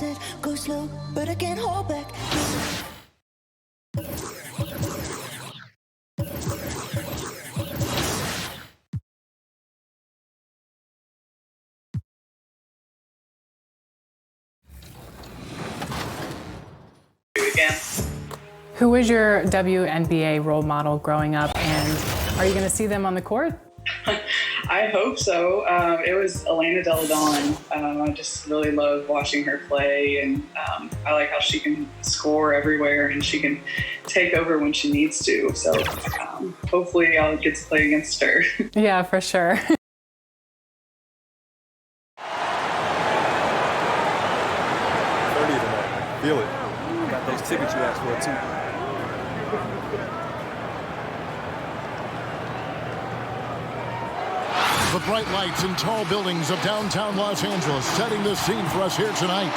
said go slow, but I can't hold back. Again. Who was your WNBA role model growing up, and are you going to see them on the court? I hope so. It was Elena Delle Donne. I just really love watching her play, and I like how she can score everywhere and she can take over when she needs to. So hopefully I'll get to play against her. Yeah, for sure. 30 tonight. Feel it. Got those tickets you asked for, too. The bright lights and tall buildings of downtown Los Angeles setting the scene for us here tonight.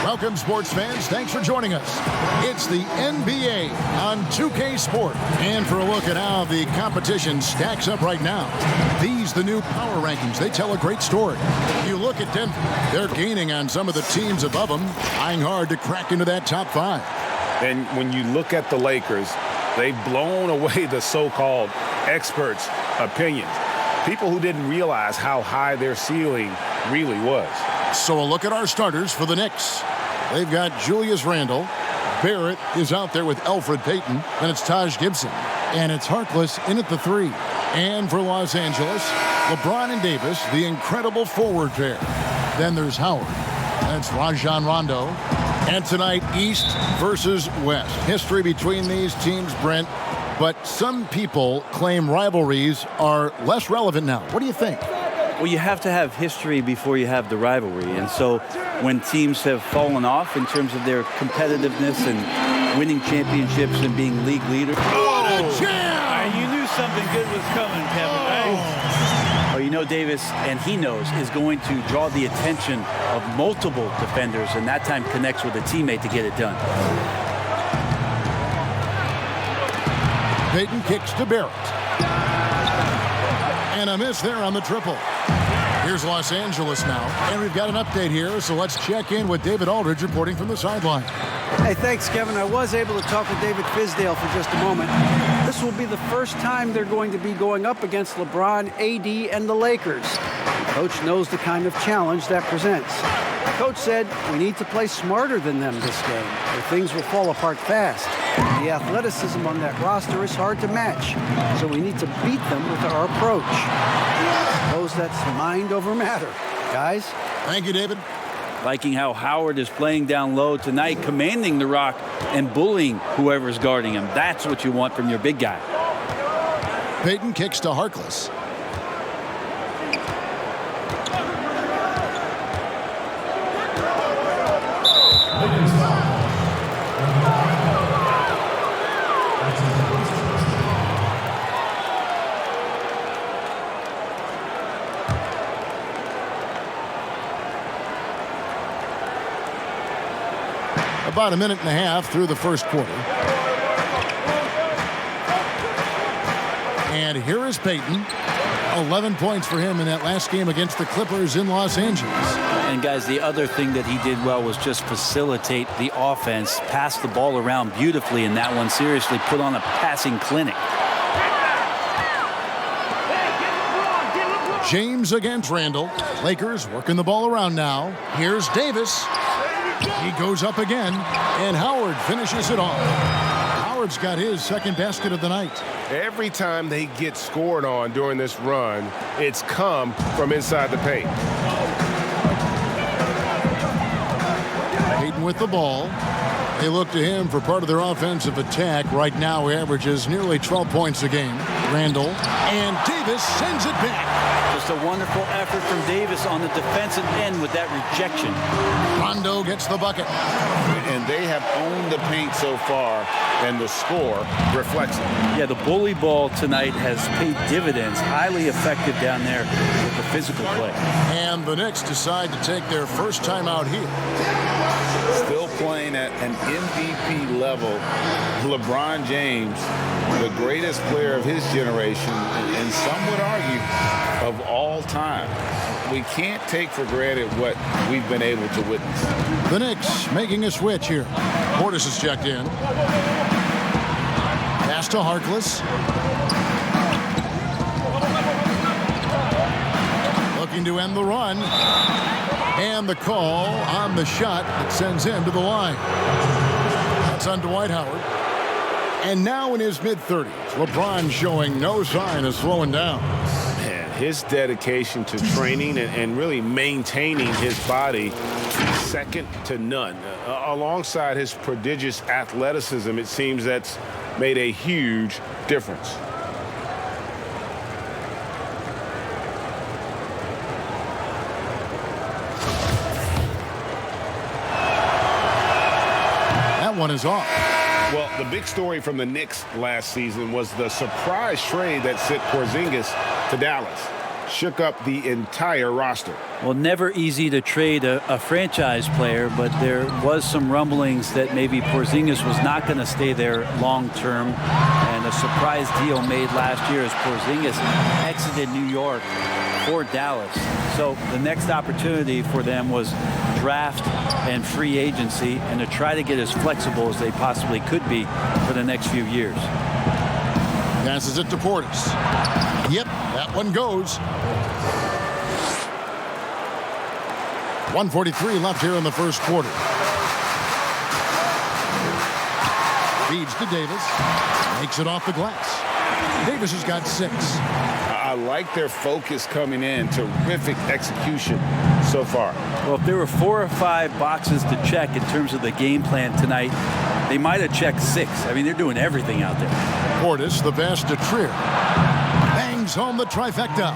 Welcome, sports fans. Thanks for joining us. It's the NBA on 2K Sport. And for a look at how the competition stacks up right now, these the new power rankings. They tell a great story. You look at Denver, they're gaining on some of the teams above them, trying hard to crack into that top 5. And when you look at the Lakers, they've blown away the so-called experts' opinions. People who didn't realize how high their ceiling really was. So a look at our starters for the Knicks. They've got Julius Randle. Barrett is out there with Elfrid Payton. And it's Taj Gibson. And it's Harkless in at the 3. And for Los Angeles, LeBron and Davis, the incredible forward pair. Then there's Howard. That's Rajon Rondo. And tonight, East versus West. History between these teams, Brent. But some people claim rivalries are less relevant now. What do you think? Well, you have to have history before you have the rivalry. And so when teams have fallen off in terms of their competitiveness and winning championships and being league leaders. What a jam! You knew something good was coming, Kevin, right? Oh, you know Davis, and he knows, is going to draw the attention of multiple defenders, and that time connects with a teammate to get it done. Payton kicks to Barrett. And a miss there on the triple. Here's Los Angeles now. And we've got an update here, so let's check in with David Aldridge reporting from the sideline. Hey, thanks, Kevin. I was able to talk with David Fizdale for just a moment. This will be the first time they're going to be going up against LeBron, AD, and the Lakers. Coach knows the kind of challenge that presents. Coach said, we need to play smarter than them this game, or things will fall apart fast. The athleticism on that roster is hard to match, so we need to beat them with our approach. I suppose that's mind over matter. Guys? Thank you, David. Liking how Howard is playing down low tonight, commanding the rock and bullying whoever's guarding him. That's what you want from your big guy. Payton kicks to Harkless. About a minute and a half through the first quarter. And here is Payton. 11 points for him in that last game against the Clippers in Los Angeles. And guys, the other thing that he did well was just facilitate the offense, pass the ball around beautifully in that one. Seriously, put on a passing clinic. James against Randle. Lakers working the ball around now. Here's Davis. He goes up again, and Howard finishes it off. Howard's got his second basket of the night. Every time they get scored on during this run, it's come from inside the paint. Payton with the ball. They look to him for part of their offensive attack. Right now, he averages nearly 12 points a game. Randle, and Davis sends it back. Just a wonderful effort from Davis on the defensive end with that rejection. Rondo gets the bucket. And they have owned the paint so far, and the score reflects it. Yeah, the bully ball tonight has paid dividends. Highly effective down there with the physical play. And the Knicks decide to take their first time out here. Still playing at an MVP level. LeBron James, the greatest player of his generation, and some would argue of all time. we can't take for granted what we've been able to witness. The Knicks making a switch here. Portis is checked in. Pass to Harkless. Looking to end the run. And the call on the shot that sends him to the line. That's on Dwight Howard. And now in his mid-30s, LeBron showing no sign of slowing down. Man, his dedication to training and really maintaining his body, second to none. Alongside his prodigious athleticism, it seems that's made a huge difference. That one is off. Well, the big story from the Knicks last season was the surprise trade that sent Porzingis to Dallas. Shook up the entire roster. Well, never easy to trade a franchise player, but there was some rumblings that maybe Porzingis was not going to stay there long term, and a surprise deal made last year as Porzingis exited New York for Dallas. So the next opportunity for them was draft and free agency, and to try to get as flexible as they possibly could be for the next few years. Passes it to Portis. Yep, that one goes. 1:43 left here in the first quarter. Feeds to Davis. Makes it off the glass. Davis has got 6. I like their focus coming in. Terrific execution so far. Well, if there were 4 or 5 boxes to check in terms of the game plan tonight, they might have checked 6. I mean, they're doing everything out there. Portis, the pass to Trier. Bangs home the trifecta.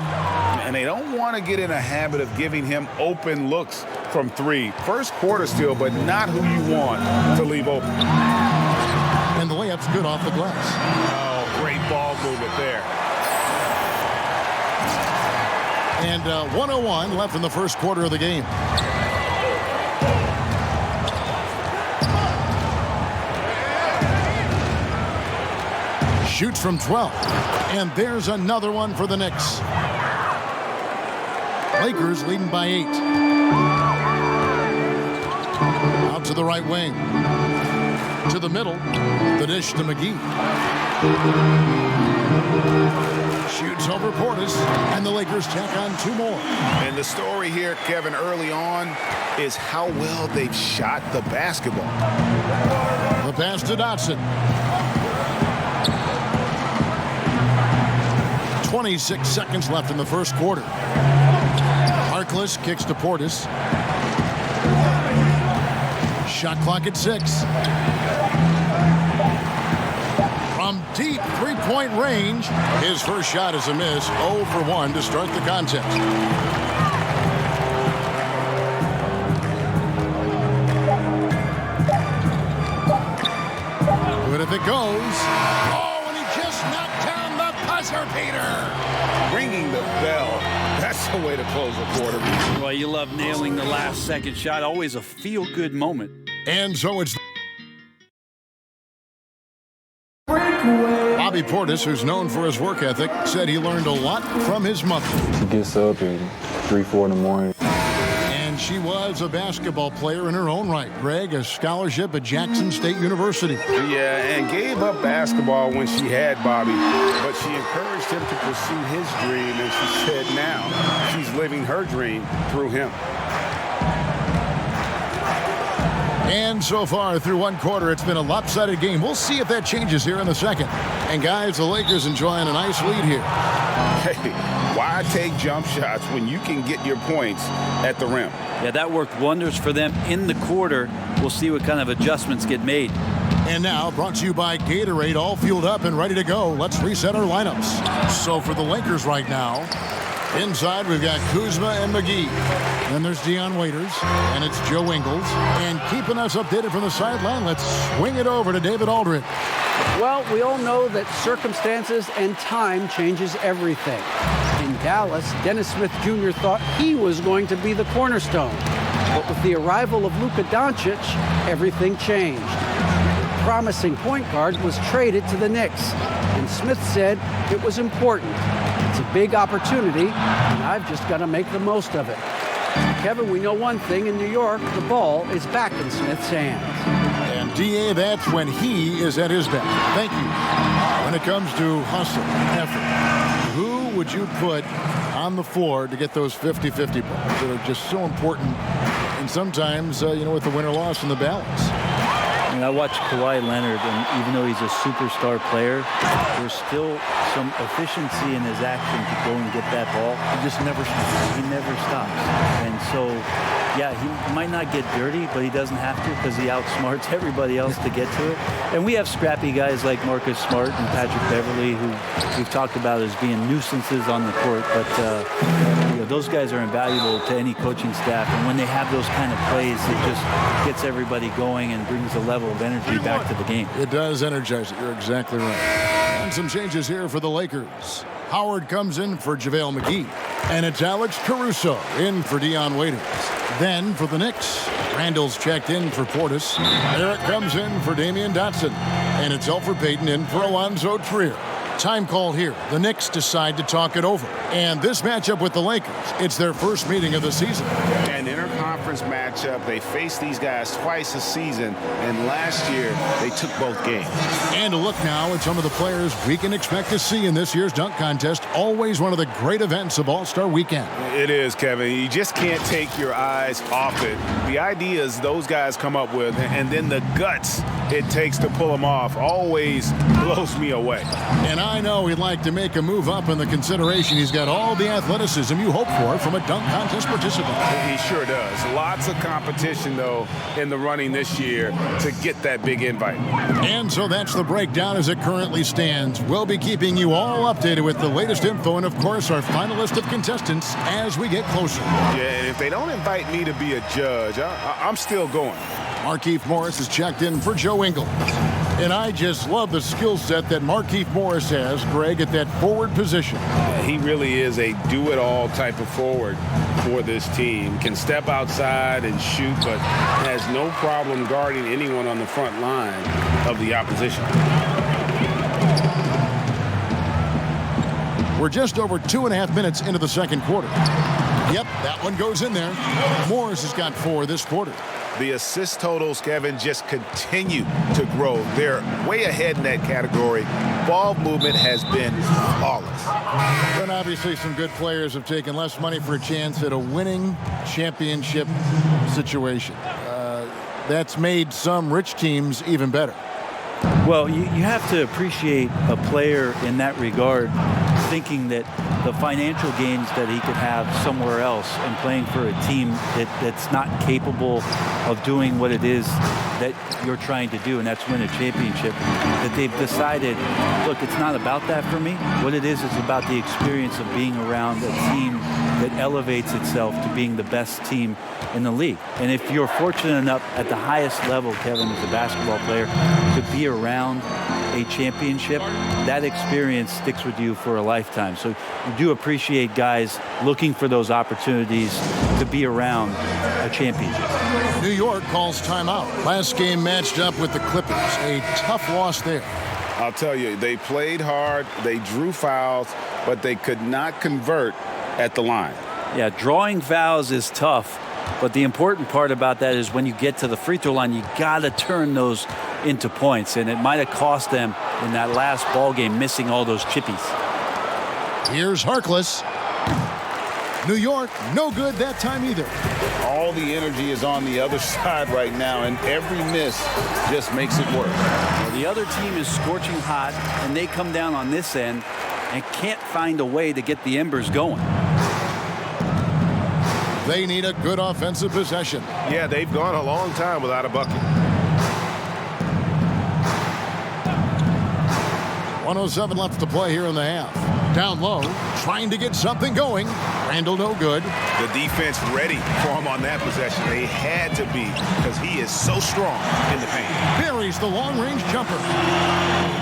And they don't want to get in a habit of giving him open looks from 3. First quarter still, but not who you want to leave open. And the layup's good off the glass. Oh, great ball movement there. And 1:01 left in the first quarter of the game. Shoots from 12. And there's another one for the Knicks. Lakers leading by 8. Out to the right wing. To the middle. The dish to McGee. Shoots over Portis, and the Lakers tack on 2 more. And the story here, Kevin, early on is how well they've shot the basketball. The pass to Dotson. 26 seconds left in the first quarter. Harkless kicks to Portis. Shot clock at 6. From deep three-point range, his first shot is a miss. 0 for 1 to start the contest. Good if it goes. Oh, and he just knocked down the buzzer beater. Ringing the bell. That's the way to close a quarter. Well, you love nailing the last second shot. Always a feel-good moment. And so it's Bobby Portis, who's known for his work ethic, said he learned a lot from his mother. She gets up at 3, 4 in the morning. And she was a basketball player in her own right. Greg, a scholarship at Jackson State University. Yeah, and gave up basketball when she had Bobby, but she encouraged him to pursue his dream, and she said now she's living her dream through him. And so far through 1 quarter, it's been a lopsided game. We'll see if that changes here in the second. And guys, the Lakers enjoying a nice lead here. Hey, why take jump shots when you can get your points at the rim? Yeah, that worked wonders for them in the quarter. We'll see what kind of adjustments get made. And now, brought to you by Gatorade, all fueled up and ready to go. Let's reset our lineups. So for the Lakers right now, inside we've got Kuzma and McGee. Then there's Dion Waiters, and it's Joe Ingles. And keeping us updated from the sideline, let's swing it over to David Aldridge. Well, we all know that circumstances and time changes everything. In Dallas, Dennis Smith Jr. thought he was going to be the cornerstone. But with the arrival of Luka Doncic, everything changed. The promising point guard was traded to the Knicks, and Smith said it was important to It's a big opportunity, and I've just got to make the most of it. Kevin, we know one thing. In New York, the ball is back in Smith's hands. And DA, that's when he is at his best. Thank you. When it comes to hustle, effort, who would you put on the floor to get those 50-50 balls that are just so important? And sometimes, with the win or loss in the balance. I mean, I watch Kawhi Leonard, and even though he's a superstar player, there's still some efficiency in his action to go and get that ball. He just never stops. He never stops. And so, yeah, he might not get dirty, but he doesn't have to because he outsmarts everybody else to get to it. And we have scrappy guys like Marcus Smart and Patrick Beverly, who we've talked about as being nuisances on the court. But those guys are invaluable to any coaching staff. And when they have those kind of plays, it just gets everybody going and brings a level of energy back to the game. It does energize it. You're exactly right. And some changes here for the Lakers. Howard comes in for JaVale McGee. And it's Alex Caruso in for Dion Waiters. Then for the Knicks, Randall's checked in for Portis. Barrett comes in for Damian Dotson. And it's Elfrid Payton in for Alonzo Trier. Time call here. The Knicks decide to talk it over. And this matchup with the Lakers, it's their first meeting of the season. An interconference matchup. They face these guys twice a season, and last year they took both games. And a look now at some of the players we can expect to see in this year's dunk contest. Always one of the great events of All-Star Weekend. It is, Kevin. You just can't take your eyes off it. The ideas those guys come up with, and then the guts it takes to pull them off, always blows me away. And I know he'd like to make a move up in the consideration. He's got all the athleticism you hope for from a dunk contest participant. He sure does. Lots of competition, though, in the running this year to get that big invite. And so that's the breakdown as it currently stands. We'll be keeping you all updated with the latest info and, of course, our final list of contestants as we get closer. Yeah, and if they don't invite me to be a judge, I'm still going. Markieff Morris is checked in for Joe Ingles. And I just love the skill set that Markieff Morris has, Greg, at that forward position. He really is a do-it-all type of forward for this team. Can step outside and shoot, but has no problem guarding anyone on the front line of the opposition. We're just over 2.5 minutes into the second quarter. Yep, that one goes in there. Morris has got 4 this quarter. The assist totals, Kevin, just continue to grow. They're way ahead in that category. Ball movement has been flawless. And obviously some good players have taken less money for a chance at a winning championship situation. That's made some rich teams even better. Well, you have to appreciate a player in that regard, thinking that the financial gains that he could have somewhere else and playing for a team that's not capable of doing what it is that you're trying to do, and that's win a championship, that they've decided, look, it's not about that for me. What it is, it's about the experience of being around a team that elevates itself to being the best team in the league. And if you're fortunate enough at the highest level, Kevin, as a basketball player, to be around a championship, that experience sticks with you for a lifetime. So you do appreciate guys looking for those opportunities to be around a championship. New York calls timeout. Last game matched up with the Clippers. A tough loss there. I'll tell you, they played hard, they drew fouls, but they could not convert at the line. Yeah, drawing fouls is tough, but the important part about that is when you get to the free throw line, you got to turn those into points, and it might have cost them in that last ball game, missing all those chippies. Here's Harkless. New York, no good that time either. All the energy is on the other side right now, and every miss just makes it work. Well, the other team is scorching hot, and they come down on this end and can't find a way to get the embers going. They need a good offensive possession. Yeah, they've gone a long time without a bucket. 1:07 left to play here in the half. Down low, trying to get something going. Randall no good. The defense ready for him on that possession. They had to be, because he is so strong in the paint. Buries the long-range jumper.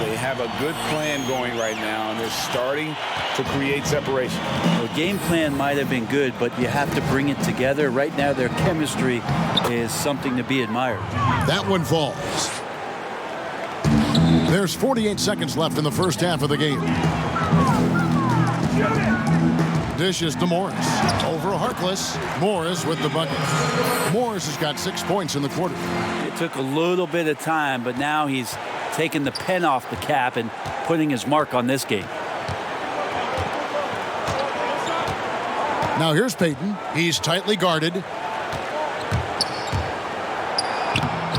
They have a good plan going right now, and they're starting to create separation. The game plan might have been good, but you have to bring it together. Right now, their chemistry is something to be admired. That one falls. There's 48 seconds left in the first half of the game. Dishes to Morris. Over Harkless. Morris with the bucket. Morris has got 6 points in the quarter. It took a little bit of time, but now he's taking the pen off the cap and putting his mark on this game. Now here's Payton. He's tightly guarded.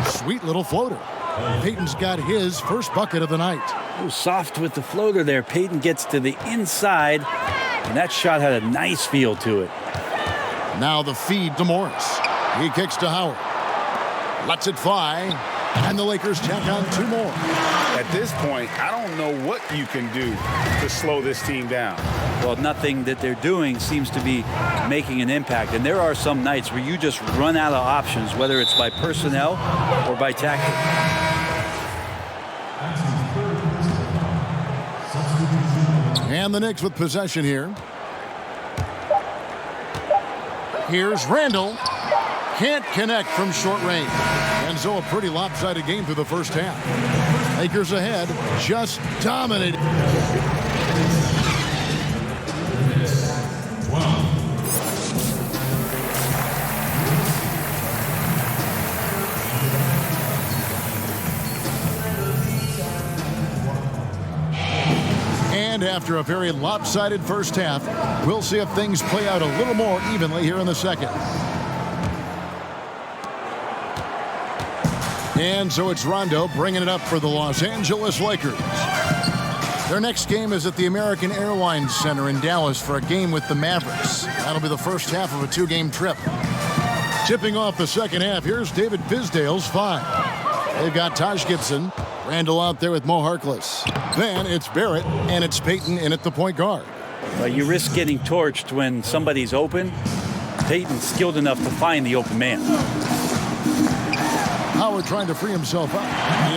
Sweet little floater. Payton's got his first bucket of the night. Oh, soft with the floater there. Payton gets to the inside, and that shot had a nice feel to it. Now the feed to Morris. He kicks to Howard. Lets it fly, and the Lakers tack on 2 more. At this point, I don't know what you can do to slow this team down. Well, nothing that they're doing seems to be making an impact. And there are some nights where you just run out of options, whether it's by personnel or by tactic. And the Knicks with possession here. Here's Randall. Can't connect from short range. And so a pretty lopsided game through the first half. Lakers ahead, just dominated. And after a very lopsided first half, we'll see if things play out a little more evenly here in the second. And so it's Rondo bringing it up for the Los Angeles Lakers. Their next game is at the American Airlines Center in Dallas for a game with the Mavericks. That'll be the first half of a 2-game trip. Tipping off the second half, here's David Fizdale's 5. They've got Taj Gibson, Randall out there with Mo Harkless. Then it's Barrett, and it's Payton in at the point guard. Well, you risk getting torched when somebody's open. Payton's skilled enough to find the open man. Howard trying to free himself up.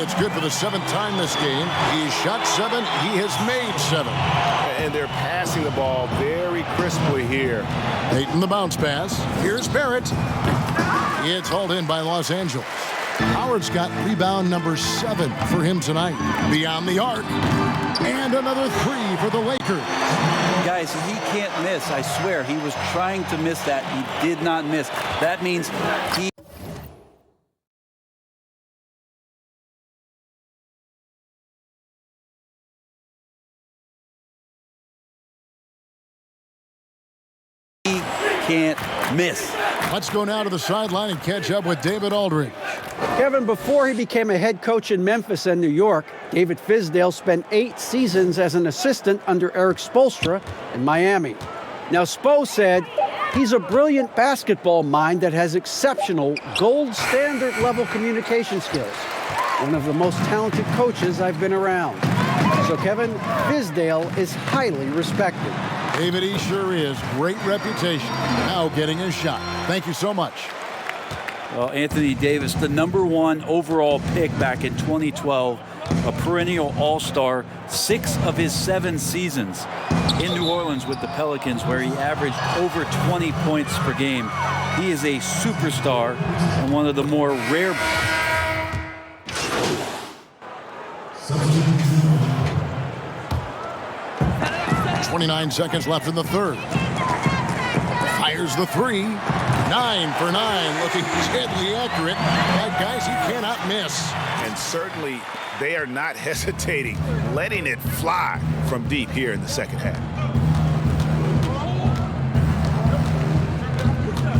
It's good for the 7th time this game. He's shot 7. He has made 7. And they're passing the ball very crisply here. Payton the bounce pass. Here's Barrett. It's hauled in by Los Angeles. Howard's got rebound number 7 for him tonight. Beyond the arc. And another 3 for the Lakers. Guys, he can't miss. I swear, he was trying to miss that. He did not miss. That means he... can't miss. Let's go now to the sideline and catch up with David Aldridge. Kevin, before he became a head coach in Memphis and New York, David Fizdale spent 8 seasons as an assistant under Eric Spoelstra in Miami. Now, Spo said he's a brilliant basketball mind that has exceptional gold standard level communication skills. One of the most talented coaches I've been around. So, Kevin, Fizdale is highly respected. David, he sure is. Great reputation. Now getting his shot. Thank you so much. Well, Anthony Davis, the #1 overall pick back in 2012, a perennial all-star, 6 of his 7 seasons in New Orleans with the Pelicans, where he averaged over 20 points per game. He is a superstar and one of the more rare. 29 seconds left in the third. Fires the 3. 9 for 9. Looking deadly accurate. But guys, he cannot miss. And certainly they are not hesitating, letting it fly from deep here in the second half.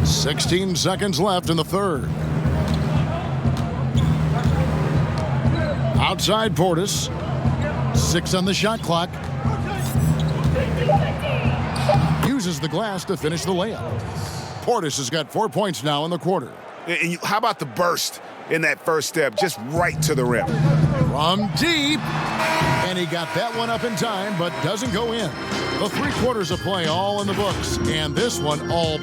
16 seconds left in the third. Outside Portis. 6 on the shot clock. Uses the glass to finish the layup. Portis has got 4 points now in the quarter. And how about the burst in that first step, just right to the rim? From deep. And he got that one up in time, but doesn't go in. The 3 quarters of play all in the books. And this one all...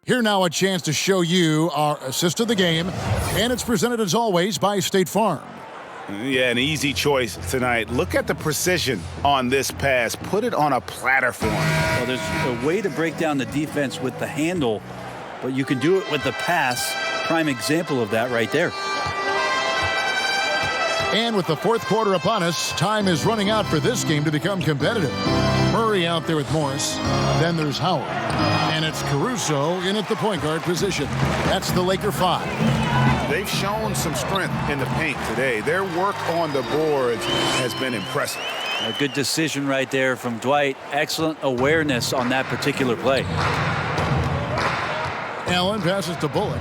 Here now a chance to show you our assist of the game. And it's presented as always by State Farm. Yeah, an easy choice tonight. Look at the precision on this pass. Put it on a platter for him. Well, there's a way to break down the defense with the handle, but you can do it with the pass. Prime example of that right there. And with the 4th quarter upon us, time is running out for this game to become competitive. Curry out there with Morris. Then there's Howard. And it's Caruso in at the point guard position. That's the Laker 5. They've shown some strength in the paint today. Their work on the boards has been impressive. A good decision right there from Dwight. Excellent awareness on that particular play. Allen passes to Bullock.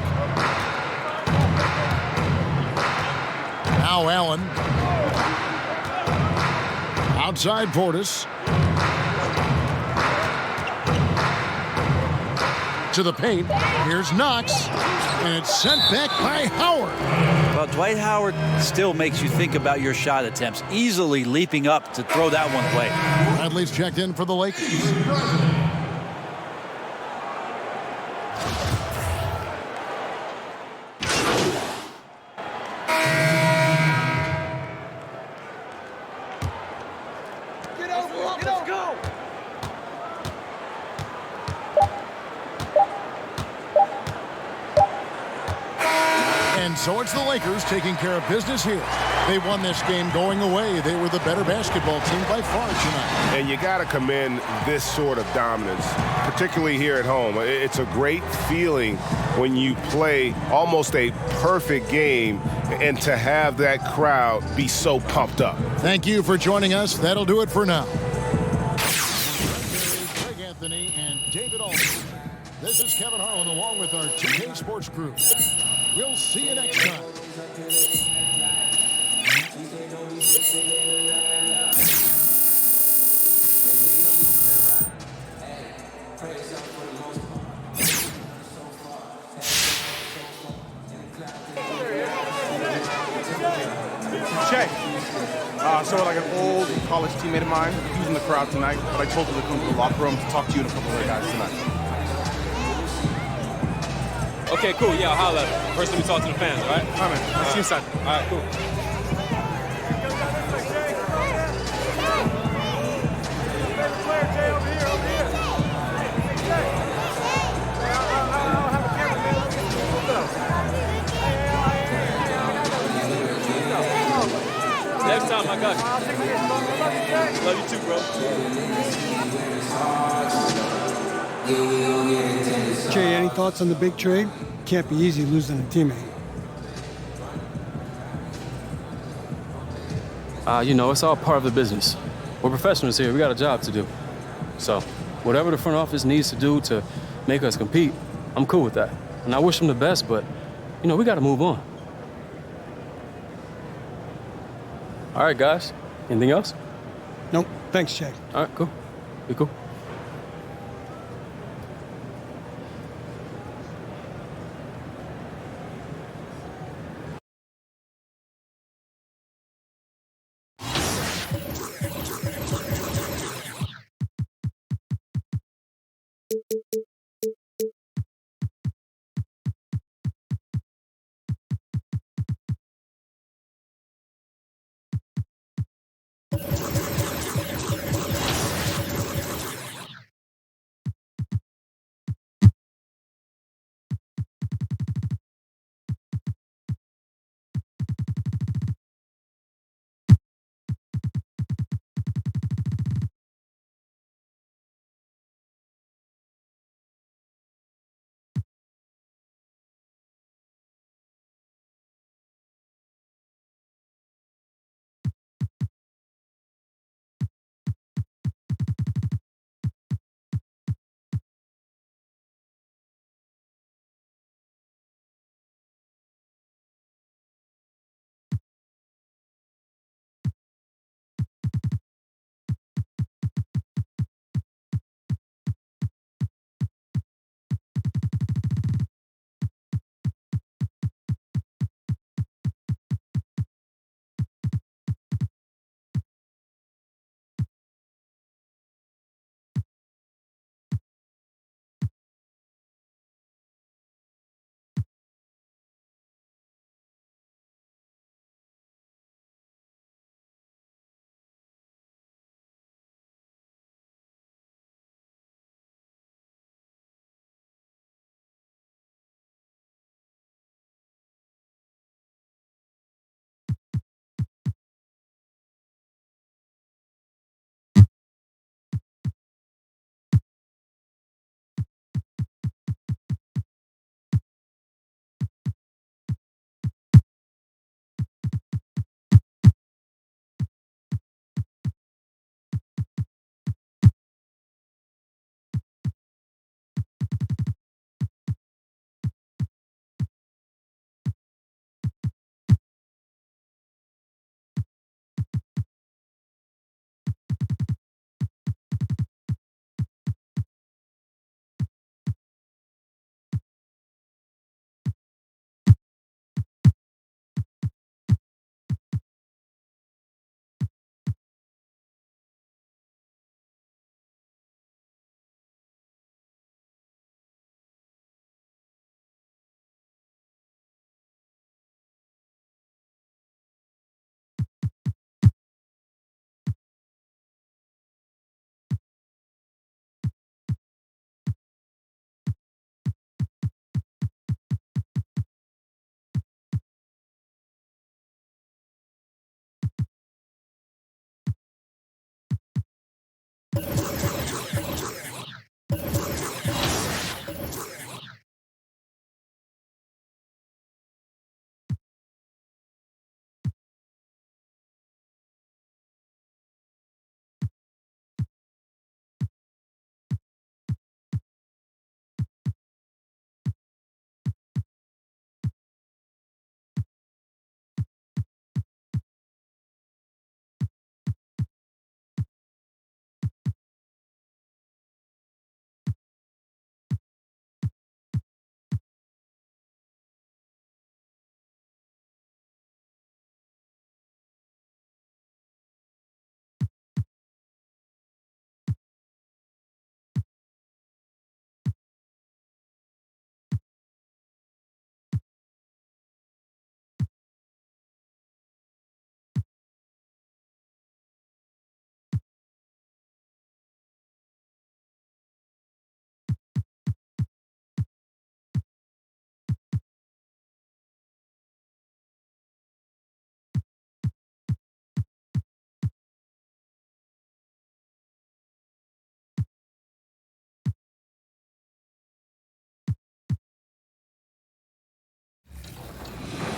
Now Allen. Outside Portis. To the paint. Here's Knox. And it's sent back by Howard. Well, Dwight Howard still makes you think about your shot attempts. Easily leaping up to throw that one away. Bradley's checked in for the Lakers. And so it's the Lakers taking care of business here. They won this game going away. They were the better basketball team by far tonight. And you got to commend this sort of dominance, particularly here at home. It's a great feeling when you play almost a perfect game and to have that crowd be so pumped up. Thank you for joining us. That'll do it for now. Craig Anthony and David Aldridge. This is Kevin Harlan along with our 2K Sports crew. We'll see you next time. Shay, so like an old college teammate of mine, he was in the crowd tonight, but I told him to come to the locker room to talk to you and a couple other guys tonight. Okay, cool. Yeah, I'll holler at him. First, let me talk to the fans, all right? All right, man. I'll see you inside. All right, cool. Next time, I got you. Love you too, bro. Jay, any thoughts on the big trade? Can't be easy losing a teammate. You know, it's all part of the business. We're professionals here. We got a job to do. So, whatever the front office needs to do to make us compete, I'm cool with that. And I wish them the best, but, you know, we got to move on. All right, guys. Anything else? Nope. Thanks, Jay. All right, cool. Be cool.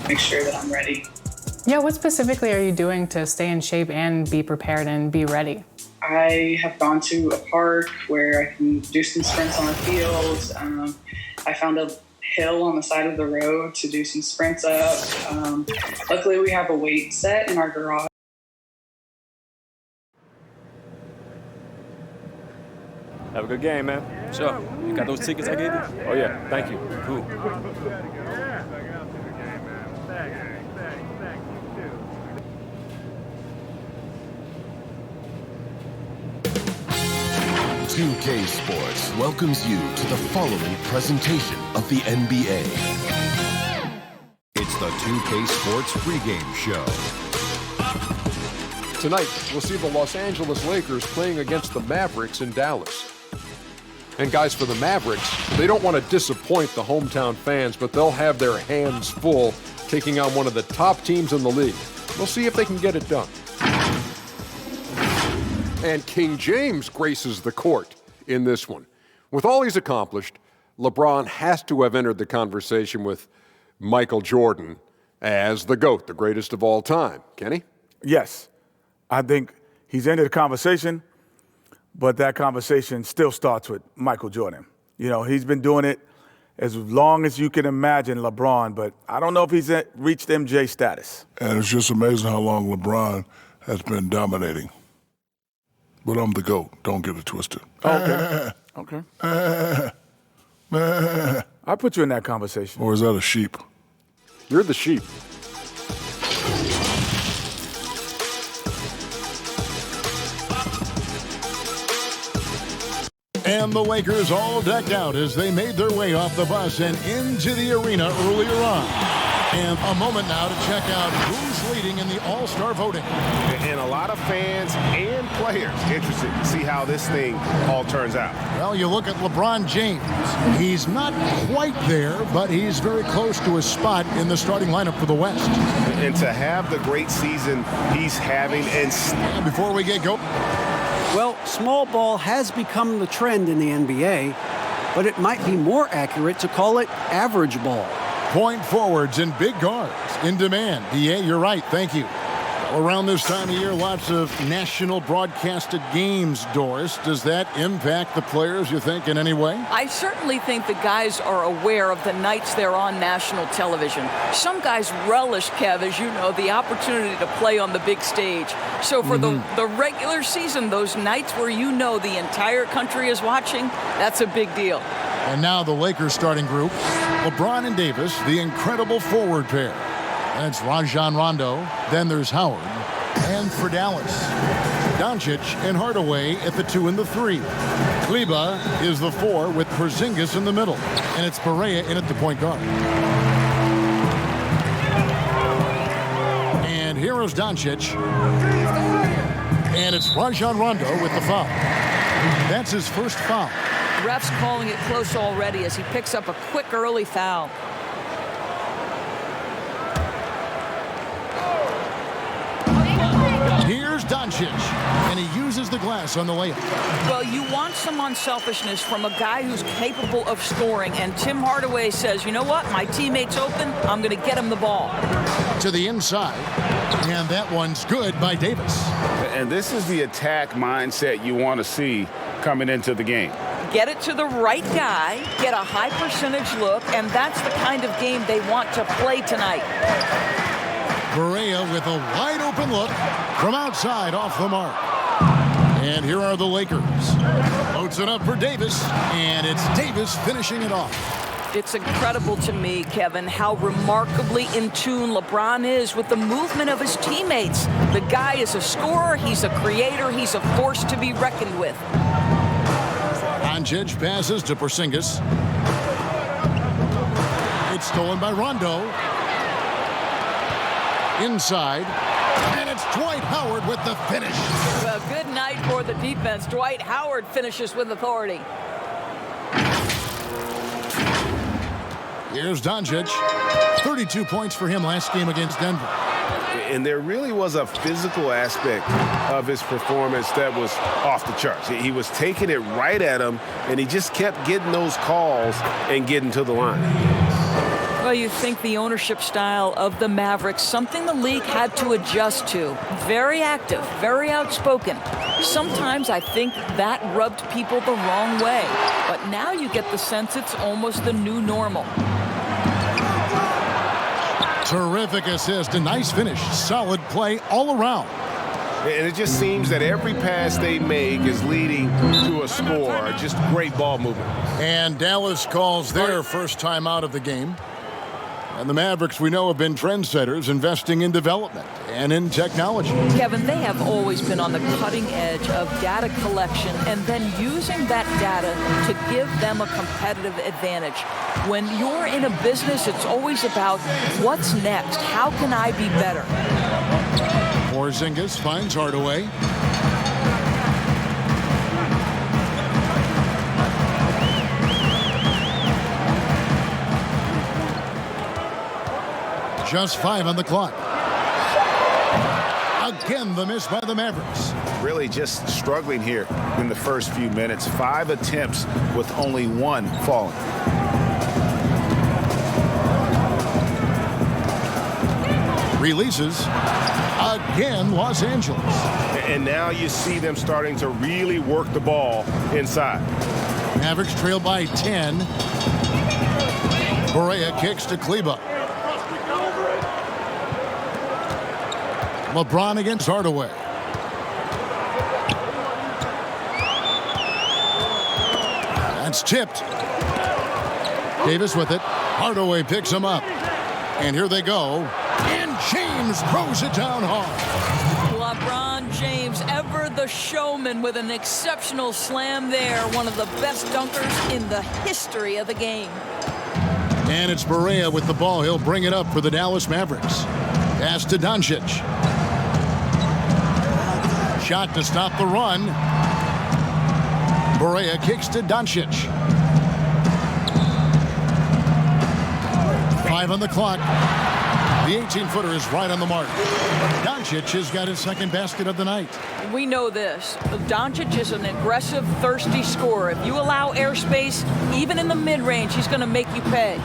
make sure that I'm ready. Yeah, what specifically are you doing to stay in shape and be prepared and be ready? I have gone to a park where I can do some sprints on the field. I found a hill on the side of the road to do some sprints up. Luckily, we have a weight set in our garage. Have a good game, man. Sure. You got those tickets I gave you? Oh, yeah. Thank you. Cool. $2K Sports welcomes you to the following presentation of the NBA. It's the 2K Sports pregame show. Tonight, we'll see the Los Angeles Lakers playing against the Mavericks in Dallas. And guys, for the Mavericks, they don't want to disappoint the hometown fans, but they'll have their hands full taking on one of the top teams in the league. We'll see if they can get it done. And King James graces the court in this one. With all he's accomplished, LeBron has to have entered the conversation with Michael Jordan as the GOAT, the greatest of all time. Kenny? Yes. I think he's entered the conversation, but that conversation still starts with Michael Jordan. You know, he's been doing it as long as you can imagine LeBron, but I don't know if he's reached MJ status. And it's just amazing how long LeBron has been dominating. But I'm the GOAT. Don't get it twisted. Okay. Okay. I put you in that conversation. Or is that a sheep? You're the sheep. And the Lakers all decked out as they made their way off the bus and into the arena earlier on. And a moment now to check out who's leading in the All-Star voting. And a lot of fans and players interested to see how this thing all turns out. Well, you look at LeBron James. He's not quite there, but he's very close to a spot in the starting lineup for the West. And to have the great season he's having. And before we get going. Well, small ball has become the trend in the NBA, but it might be more accurate to call it average ball. Point forwards and big guards in demand. Yeah, you're right. Thank you. Around this time of year, lots of national broadcasted games, Doris. Does that impact the players, you think, in any way? I certainly think the guys are aware of the nights they're on national television. Some guys relish, Kev, as you know, the opportunity to play on the big stage. So for the regular season, those nights where you know the entire country is watching, that's a big deal. And now the Lakers starting group, LeBron and Davis, the incredible forward pair. And it's Rajon Rondo, then there's Howard, and for Dallas, Doncic and Hardaway at the 2 and the 3. Kleba is the 4 with Porzingis in the middle, and it's Barea in at the point guard. And here is Doncic, and it's Rajon Rondo with the foul. That's his first foul. Ref's calling it close already as he picks up a quick early foul. Here's Doncic, and he uses the glass on the layup. Well, you want some unselfishness from a guy who's capable of scoring, and Tim Hardaway says, you know what, my teammate's open, I'm going to get him the ball. To the inside, and that one's good by Davis. And this is the attack mindset you want to see coming into the game. Get it to the right guy, get a high percentage look, and that's the kind of game they want to play tonight. Barea with a wide open look from outside off the mark. And here are the Lakers. Loads it up for Davis, and it's Davis finishing it off. It's incredible to me, Kevin, how remarkably in tune LeBron is with the movement of his teammates. The guy is a scorer, he's a creator, he's a force to be reckoned with. Doncic passes to Porzingis. It's stolen by Rondo. Inside, and it's Dwight Howard with the finish. Well, good night for the defense. Dwight Howard finishes with authority. Here's Doncic. 32 points for him last game against Denver. And there really was a physical aspect of his performance that was off the charts. He was taking it right at him, and he just kept getting those calls and getting to the line. Well, you think the ownership style of the Mavericks, something the league had to adjust to. Very active, very outspoken. Sometimes I think that rubbed people the wrong way. But now you get the sense it's almost the new normal. Terrific assist, a nice finish, solid play all around. And it just seems that every pass they make is leading to a score. Just great ball movement. And Dallas calls their first time out of the game. And the Mavericks, we know, have been trendsetters, investing in development and in technology. Kevin, they have always been on the cutting edge of data collection and then using that data to give them a competitive advantage. When you're in a business, it's always about what's next? How can I be better? Porzingis finds Hardaway. Just 5 on the clock. Again, the miss by the Mavericks. Really just struggling here in the first few minutes. 5 attempts with only 1 falling. Releases. Again, Los Angeles. And now you see them starting to really work the ball inside. Mavericks trail by 10. Barea kicks to Kleba. LeBron against Hardaway. That's tipped. Davis with it. Hardaway picks him up. And here they go. And James throws it down hard. LeBron James, ever the showman, with an exceptional slam there. One of the best dunkers in the history of the game. And it's Barea with the ball. He'll bring it up for the Dallas Mavericks. Pass to Doncic. Shot to stop the run. Barea kicks to Doncic. 5 on the clock. The 18-footer is right on the mark. Doncic has got his second basket of the night. We know this. Doncic is an aggressive, thirsty scorer. If you allow airspace, even in the mid-range, he's going to make you pay.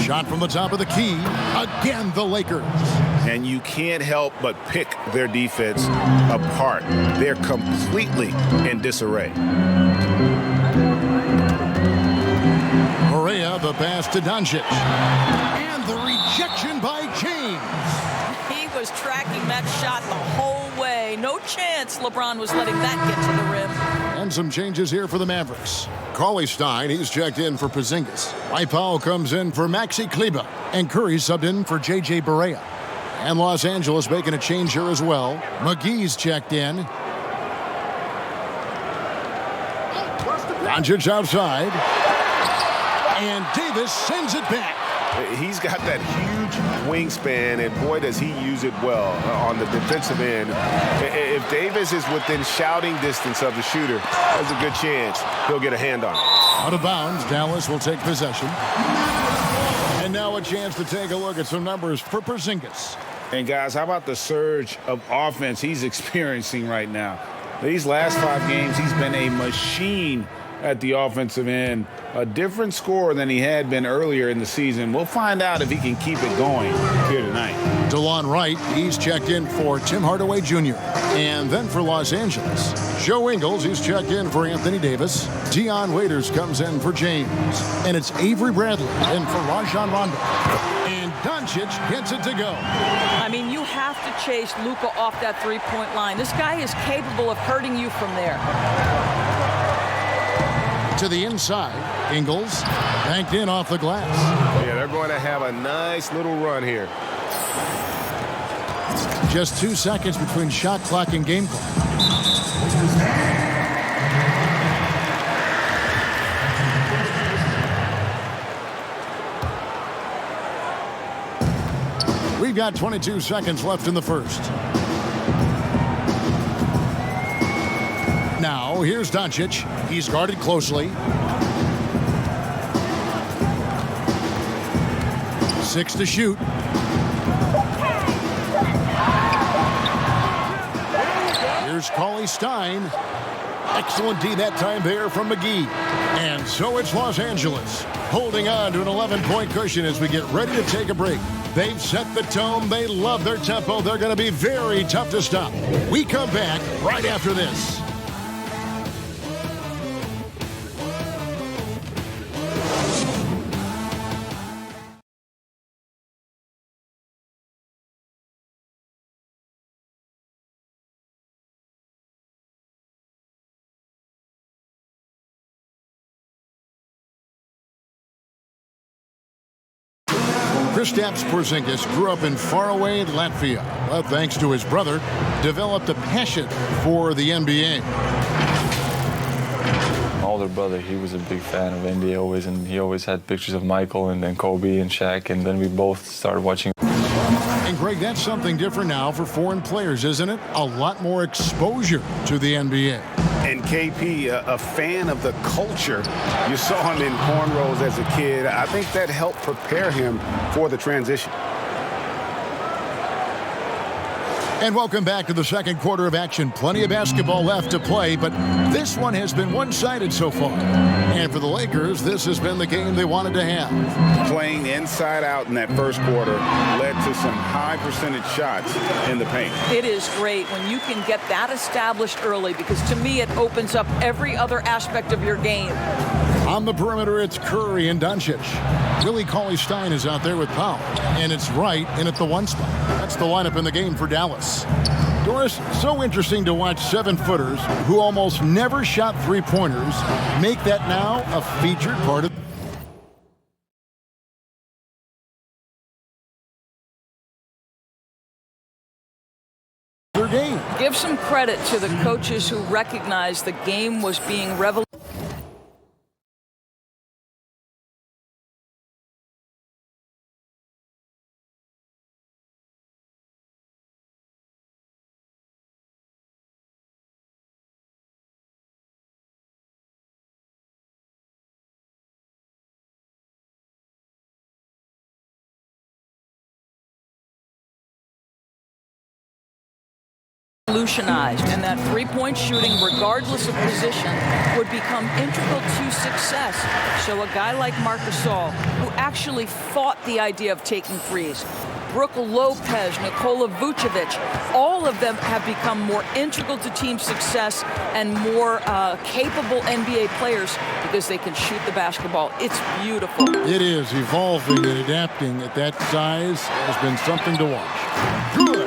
Shot from the top of the key. Again, the Lakers. And you can't help but pick their defense apart. They're completely in disarray. Barea, the pass to Doncic. And the rejection by James. He was tracking that shot the whole way. No chance LeBron was letting that get to the rim. And some changes here for the Mavericks. Cauley-Stein, he's checked in for Porzingis. Mike Powell comes in for Maxi Kleba. And Curry subbed in for J.J. Barea. And Los Angeles making a change here as well. McGee's checked in. Doncic outside. And Davis sends it back. He's got that huge wingspan, and boy, does he use it well on the defensive end. If Davis is within shouting distance of the shooter, there's a good chance he'll get a hand on it. Out of bounds, Dallas will take possession. And now a chance to take a look at some numbers for Porzingis. And guys, how about the surge of offense he's experiencing right now? These last 5 games, he's been a machine at the offensive end. A different scorer than he had been earlier in the season. We'll find out if he can keep it going here tonight. DeLon Wright, he's checked in for Tim Hardaway Jr. And then for Los Angeles, Joe Ingles, he's checked in for Anthony Davis. Dion Waiters comes in for James. And it's Avery Bradley in for Rajon Rondo. And Doncic gets it to go. I mean, you have to chase Luka off that three-point line. This guy is capable of hurting you from there. To the inside, Ingles banked in off the glass. Yeah, they're going to have a nice little run here. Just 2 seconds between shot clock and game clock. We've got 22 seconds left in the first. Now, here's Doncic. He's guarded closely. 6 to shoot. Here's Cauley-Stein. Excellent D that time there from McGee. And so it's Los Angeles, holding on to an 11-point cushion as we get ready to take a break. They've set the tone. They love their tempo. They're going to be very tough to stop. We come back right after this. Kristaps Porzingis grew up in faraway Latvia, but thanks to his brother, developed a passion for the NBA. My older brother, he was a big fan of NBA always, and he always had pictures of Michael and then Kobe and Shaq, and then we both started watching. And Greg, that's something different now for foreign players, isn't it? A lot more exposure to the NBA. And KP, a fan of the culture. You saw him in cornrows as a kid. I think that helped prepare him for the transition. And welcome back to the second quarter of action. Plenty of basketball left to play, but this one has been one-sided so far. And for the Lakers, this has been the game they wanted to have. Playing inside out in that first quarter led to some high percentage shots in the paint. It is great when you can get that established early, because to me it opens up every other aspect of your game. On the perimeter, it's Curry and Doncic. Willie Cauley-Stein is out there with Powell, and it's Wright in at the 1 spot. That's the lineup in the game for Dallas. Doris, so interesting to watch 7-footers who almost never shot three-pointers make that now a featured part of their game. Give some credit to the coaches who recognized the game was being revolutionized. And that three-point shooting, regardless of position, would become integral to success. So a guy like Marc Gasol, who actually fought the idea of taking threes, Brooke Lopez, Nikola Vucevic, all of them have become more integral to team success and more capable NBA players because they can shoot the basketball. It's beautiful. It is. Evolving and adapting at that size has been something to watch. Good.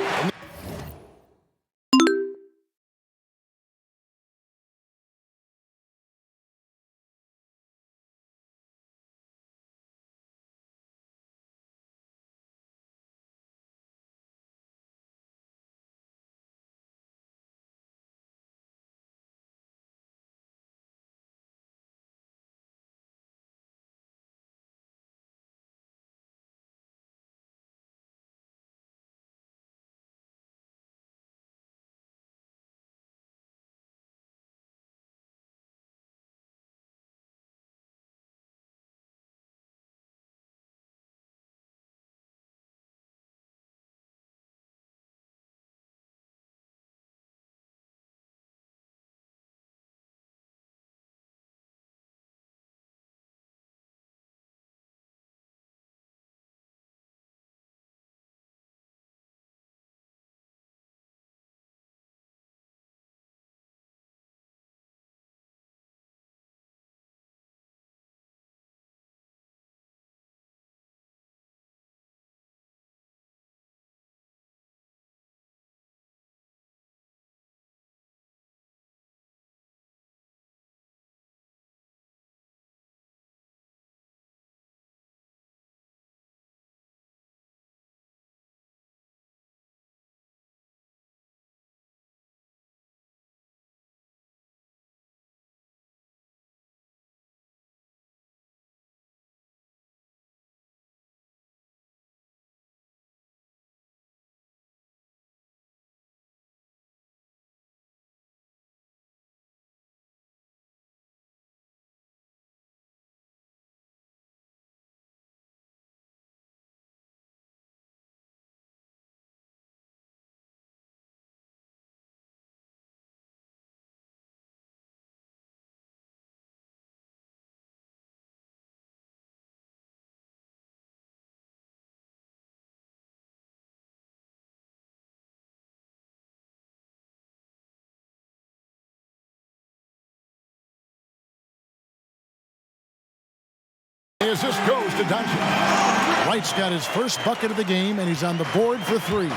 The assist goes to Doncic. Wright's got his first bucket of the game, and he's on the board for 3.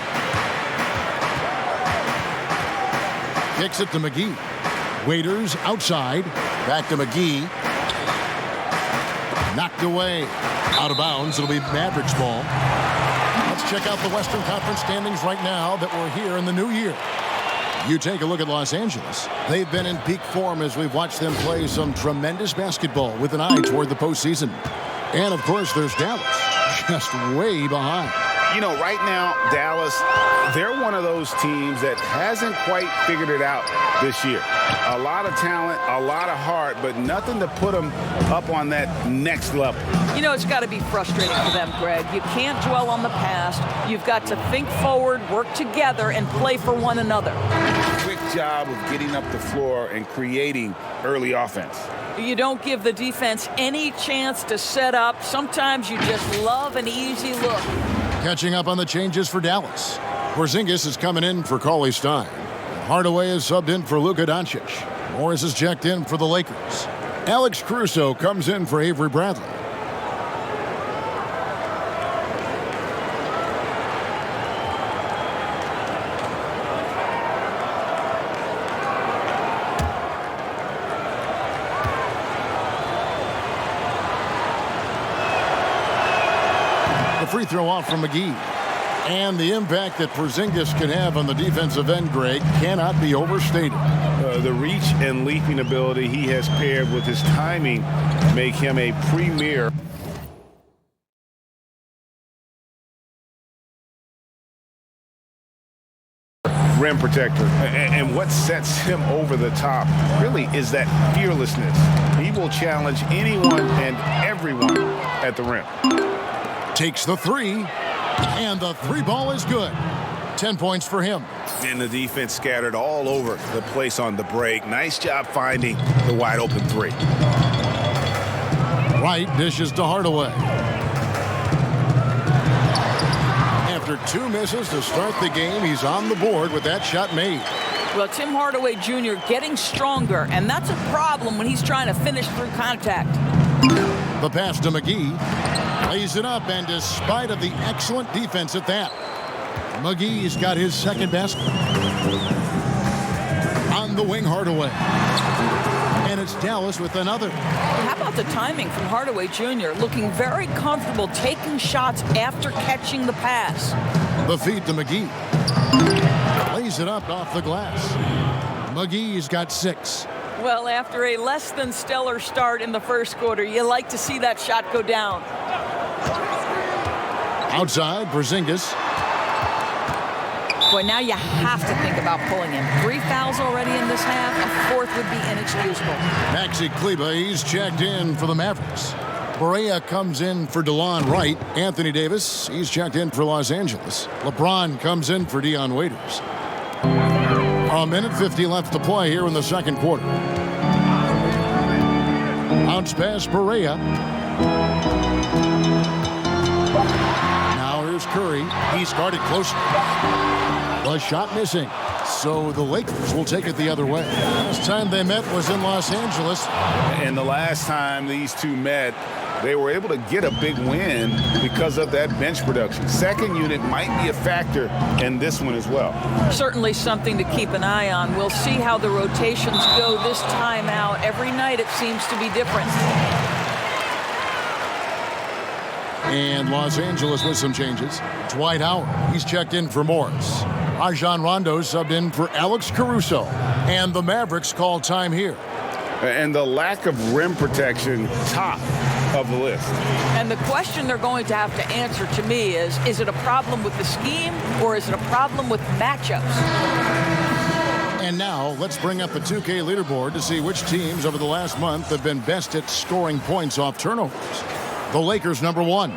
Kicks it to McGee. Waiters outside. Back to McGee. Knocked away. Out of bounds. It'll be Mavericks ball. Let's check out the Western Conference standings right now that we're here in the new year. You take a look at Los Angeles. They've been in peak form as we've watched them play some tremendous basketball with an eye toward the postseason. And, of course, there's Dallas, just way behind. You know, right now, Dallas, they're one of those teams that hasn't quite figured it out this year. A lot of talent, a lot of heart, but nothing to put them up on that next level. You know, it's got to be frustrating for them, Greg. You can't dwell on the past. You've got to think forward, work together, and play for one another. Quick job of getting up the floor and creating early offense. You don't give the defense any chance to set up. Sometimes you just love an easy look. Catching up on the changes for Dallas. Porzingis is coming in for Cauley Stein. Hardaway is subbed in for Luka Doncic. Morris is checked in for the Lakers. Alex Caruso comes in for Avery Bradley. Free throw off from McGee. And the impact that Porzingis can have on the defensive end, Greg, cannot be overstated. The reach and leaping ability he has paired with his timing make him a premier rim protector. And what sets him over the top really is that fearlessness. He will challenge anyone and everyone at the rim. Takes the 3, and the 3 ball is good. 10 points for him. And the defense scattered all over the place on the break. Nice job finding the wide open 3. Wright dishes to Hardaway. After 2 misses to start the game, he's on the board with that shot made. Well, Tim Hardaway Jr. getting stronger, and that's a problem when he's trying to finish through contact. The pass to McGee. Lays it up, and despite of the excellent defense at that, McGee's got his second basket. On the wing, Hardaway. And it's Dallas with another. How about the timing from Hardaway Jr. looking very comfortable taking shots after catching the pass. The feed to McGee. Lays it up off the glass. McGee's got 6. Well, after a less than stellar start in the first quarter, you like to see that shot go down. Outside, Porzingis. Boy, now you have to think about pulling him. 3 fouls already in this half. A 4th would be inexcusable. Maxi Kleber, he's checked in for the Mavericks. Barea comes in for DeLon Wright. Anthony Davis, he's checked in for Los Angeles. LeBron comes in for Dion Waiters. 1:50 left to play here in the second quarter. Bounce pass, Barea. Now here's Curry. He's guarded closely. The shot missing. So the Lakers will take it the other way. Last time they met was in Los Angeles. And the last time these two met, they were able to get a big win because of that bench production. Second unit might be a factor in this one as well. Certainly something to keep an eye on. We'll see how the rotations go this time out. Every night it seems to be different. And Los Angeles with some changes. Dwight Howard, he's checked in for Morris. Rajon Rondo subbed in for Alex Caruso. And the Mavericks call time here. And the lack of rim protection, top of the list. And the question they're going to have to answer to me is it a problem with the scheme or is it a problem with matchups? And now let's bring up the 2K leaderboard to see which teams over the last month have been best at scoring points off turnovers. The Lakers, number 1.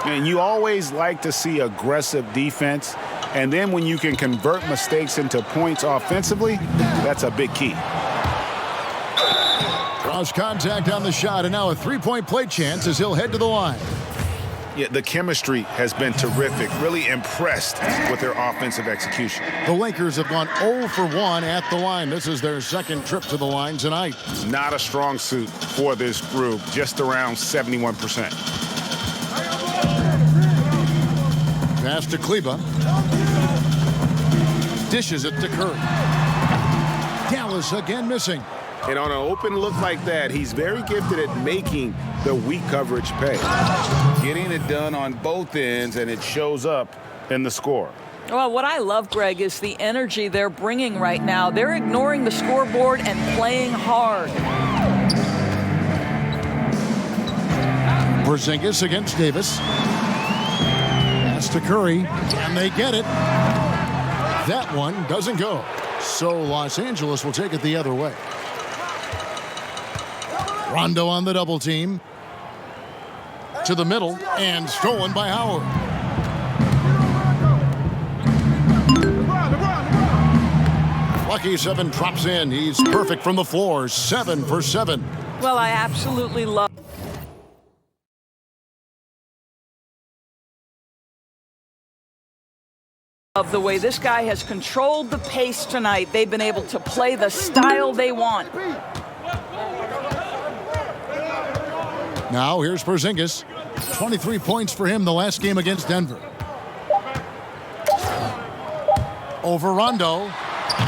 And you always like to see aggressive defense. And then when you can convert mistakes into points offensively, that's a big key. Cross contact on the shot, and now a 3-point play chance as he'll head to the line. Yeah, the chemistry has been terrific. Really impressed with their offensive execution. The Lakers have gone 0 for 1 at the line. This is their second trip to the line tonight. Not a strong suit for this group, just around 71%. Pass to Kleba. Dishes it to Curry. Dallas again missing. And on an open look like that, he's very gifted at making the weak coverage pay. Getting it done on both ends, and it shows up in the score. Well, what I love, Greg, is the energy they're bringing right now. They're ignoring the scoreboard and playing hard. Porzingis against Davis. Pass to Curry, and they get it. That one doesn't go. So Los Angeles will take it the other way. Rondo on the double team. To the middle, and stolen by Howard. Lucky 7 drops in. He's perfect from the floor. 7 for 7. Well, I absolutely love the way this guy has controlled the pace tonight. They've been able to play the style they want. Now here's Porzingis. 23 points for him the last game against Denver. Over Rondo.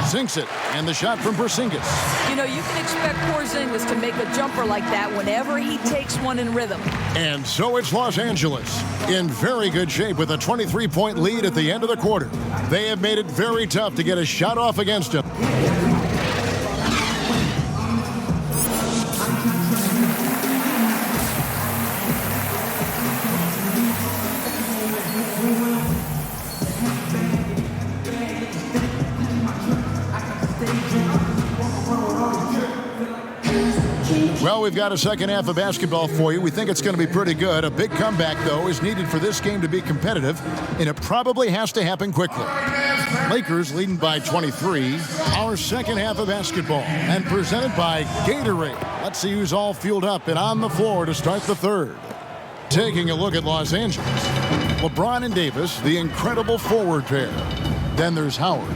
Sinks it. And the shot from Porzingis. You know, you can expect Porzingis to make a jumper like that whenever he takes one in rhythm. And so it's Los Angeles in very good shape with a 23-point lead at the end of the quarter. They have made it very tough to get a shot off against him. Well, we've got a second half of basketball for you. We think it's going to be pretty good. A big comeback, though, is needed for this game to be competitive, and it probably has to happen quickly. Lakers leading by 23. Our second half of basketball, and presented by Gatorade. Let's see who's all fueled up and on the floor to start the third. Taking a look at Los Angeles. LeBron and Davis, the incredible forward pair. Then there's Howard.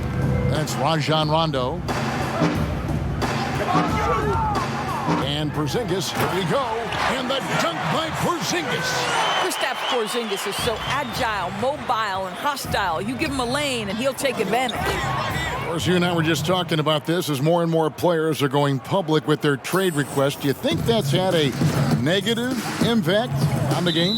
That's Rajon Rondo. And Porzingis, here we go, and the dunk by Porzingis. Kristaps Porzingis is so agile, mobile, and hostile. You give him a lane, and he'll take advantage. Of course, you and I were just talking about this as more and more players are going public with their trade requests. Do you think that's had a negative impact on the game?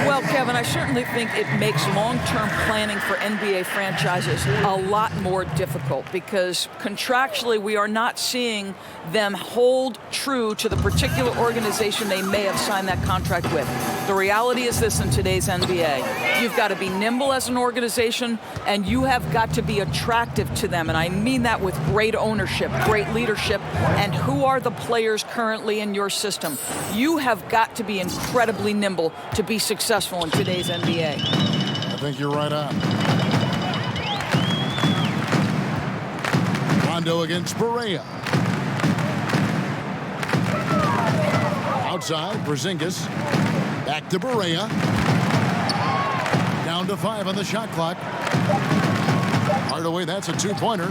Well, Kevin, I certainly think it makes long-term planning for NBA franchises a lot more difficult because contractually we are not seeing them hold true to the particular organization they may have signed that contract with. The reality is this in today's NBA. You've got to be nimble as an organization, and you have got to be attractive to them. And I mean that with great ownership, great leadership, and who are the players currently in your system. You have got to be incredibly nimble to be successful in today's NBA. I think you're right on. Rondo against Barea. Outside, Porzingis. Back to Barea. Down to 5 on the shot clock. Hardaway, that's a two-pointer.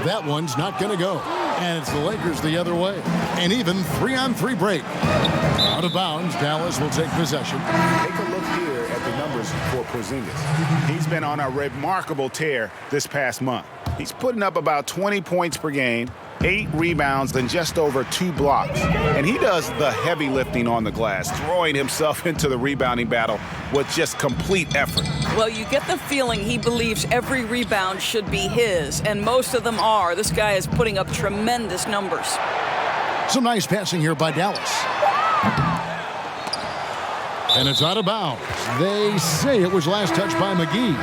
That one's not going to go. And it's the Lakers the other way. An even 3-on-3 break. Out of bounds, Dallas will take possession. Take a look here at the numbers for Porzingis. He's been on a remarkable tear this past month. He's putting up about 20 points per game, 8 rebounds, and just over 2 blocks. And he does the heavy lifting on the glass, throwing himself into the rebounding battle with just complete effort. Well, you get the feeling he believes every rebound should be his, and most of them are. This guy is putting up tremendous numbers. Some nice passing here by Dallas. And it's out of bounds. They say it was last touched by McGee.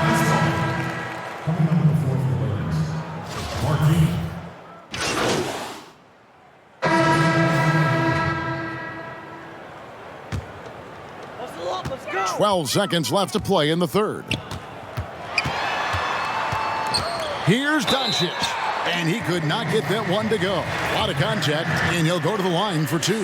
Let's go. 12 seconds left to play in the third. Here's Doncic. And he could not get that one to go. A lot of contact, and he'll go to the line for 2.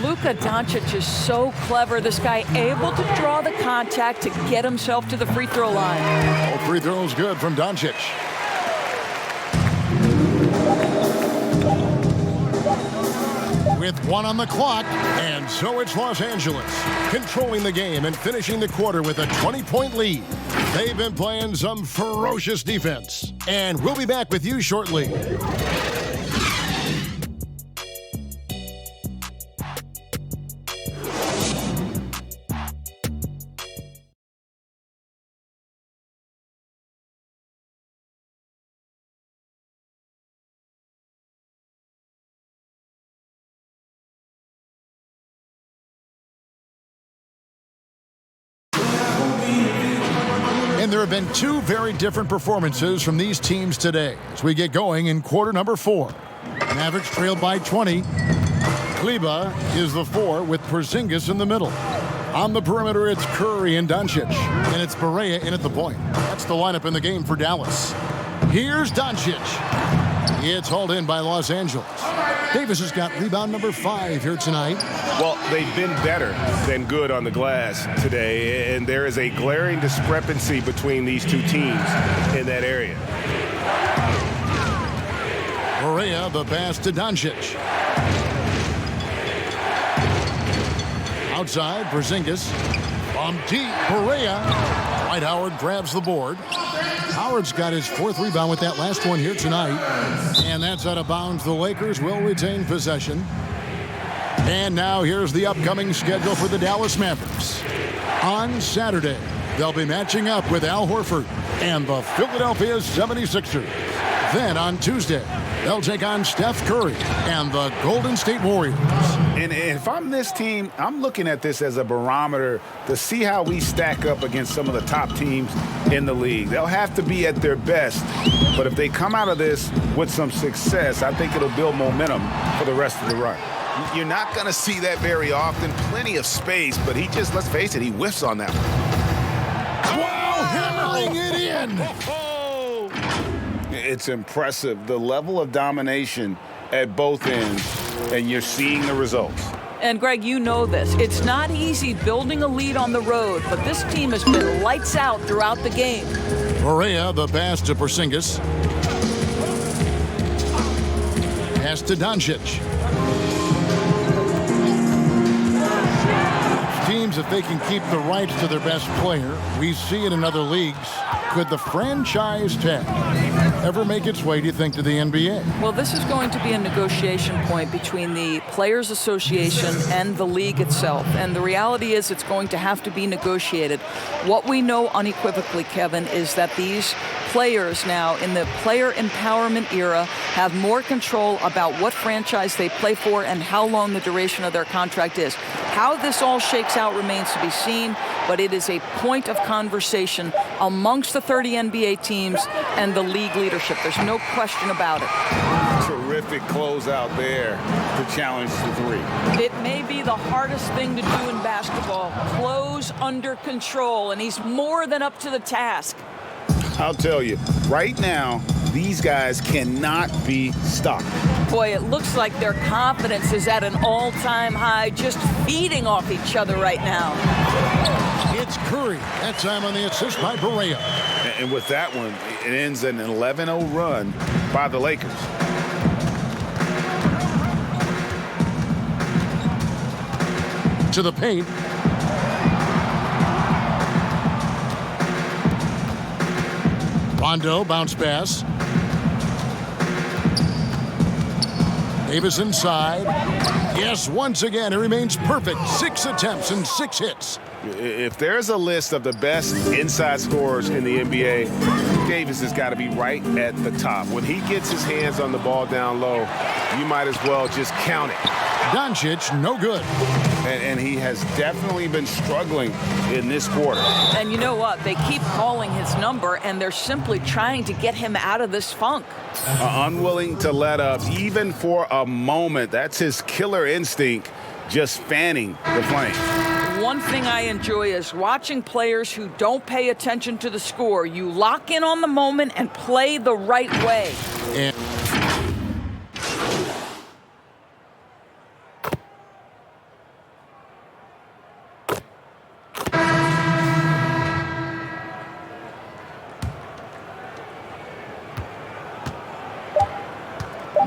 Luka Doncic is so clever. This guy able to draw the contact to get himself to the free throw line. All free throws good from Doncic. With 1 on the clock, and so it's Los Angeles, controlling the game and finishing the quarter with a 20-point lead. They've been playing some ferocious defense, and we'll be back with you shortly. And there have been 2 very different performances from these teams today as we get going in quarter number 4. Mavericks trailed by 20. Kleba is the 4 with Porzingis in the middle. On the perimeter, it's Curry and Doncic. And it's Barea in at the point. That's the lineup in the game for Dallas. Here's Doncic. It's hauled in by Los Angeles. Davis has got rebound number 5 here tonight. Well, they've been better than good on the glass today, and there is a glaring discrepancy between these 2 teams in that area. Barea, the pass to Doncic. Outside, Porzingis. From deep, Barea. Dwight Howard grabs the board. Howard's got his 4th rebound with that last one here tonight. And that's out of bounds. The Lakers will retain possession. And now here's the upcoming schedule for the Dallas Mavericks. On Saturday, they'll be matching up with Al Horford and the Philadelphia 76ers. Then on Tuesday, they'll take on Steph Curry and the Golden State Warriors. And if I'm this team, I'm looking at this as a barometer to see how we stack up against some of the top teams in the league. They'll have to be at their best, but if they come out of this with some success, I think it'll build momentum for the rest of the run. You're not going to see that very often. Plenty of space, but he just, let's face it, he whiffs on that one. Wow, hammering it in. It's impressive, the level of domination at both ends, and you're seeing the results. And Greg, you know this. It's not easy building a lead on the road, but this team has been lights out throughout the game. Barea, the pass to Porzingis. Pass to Doncic. Teams, if they can keep the rights to their best player, we see it in other leagues. Could the franchise tag ever make its way, do you think, to the NBA? Well, this is going to be a negotiation point between the Players Association and the league itself. And the reality is it's going to have to be negotiated. What we know unequivocally, Kevin, is that these players now in the player empowerment era have more control about what franchise they play for and how long the duration of their contract is. How this all shakes out remains to be seen, but it is a point of conversation amongst the 30 NBA teams and the league leadership. There's no question about it. Terrific closeout there to challenge the 3. It may be the hardest thing to do in basketball. Close under control, and he's more than up to the task. I'll tell you, right now, these guys cannot be stopped. Boy, it looks like their confidence is at an all-time high, just feeding off each other right now. It's Curry. That time on the assist by Barea. And with that one, it ends an 11-0 run by the Lakers. To the paint. Rondo, bounce pass. Davis inside. Yes, once again, it remains perfect. 6 attempts and 6 hits. If there's a list of the best inside scorers in the NBA, Davis has got to be right at the top. When he gets his hands on the ball down low, you might as well just count it. Doncic, no good. And he has definitely been struggling in this quarter. And you know what? They keep calling his number, and they're simply trying to get him out of this funk. Unwilling to let up, even for a moment. That's his killer instinct, just fanning the flame. One thing I enjoy is watching players who don't pay attention to the score. You lock in on the moment and play the right way. And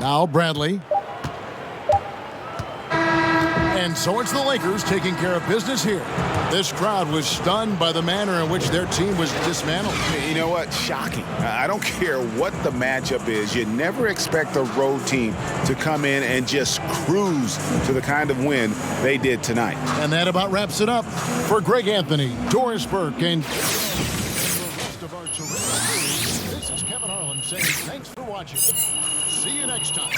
Now Bradley. And so it's the Lakers taking care of business here. This crowd was stunned by the manner in which their team was dismantled. You know what? Shocking. I don't care what the matchup is. You never expect a road team to come in and just cruise to the kind of win they did tonight. And that about wraps it up. For Greg Anthony, Doris Burke, and the rest of our terrific crew, this is Kevin Harlan saying thanks for watching. See you next time.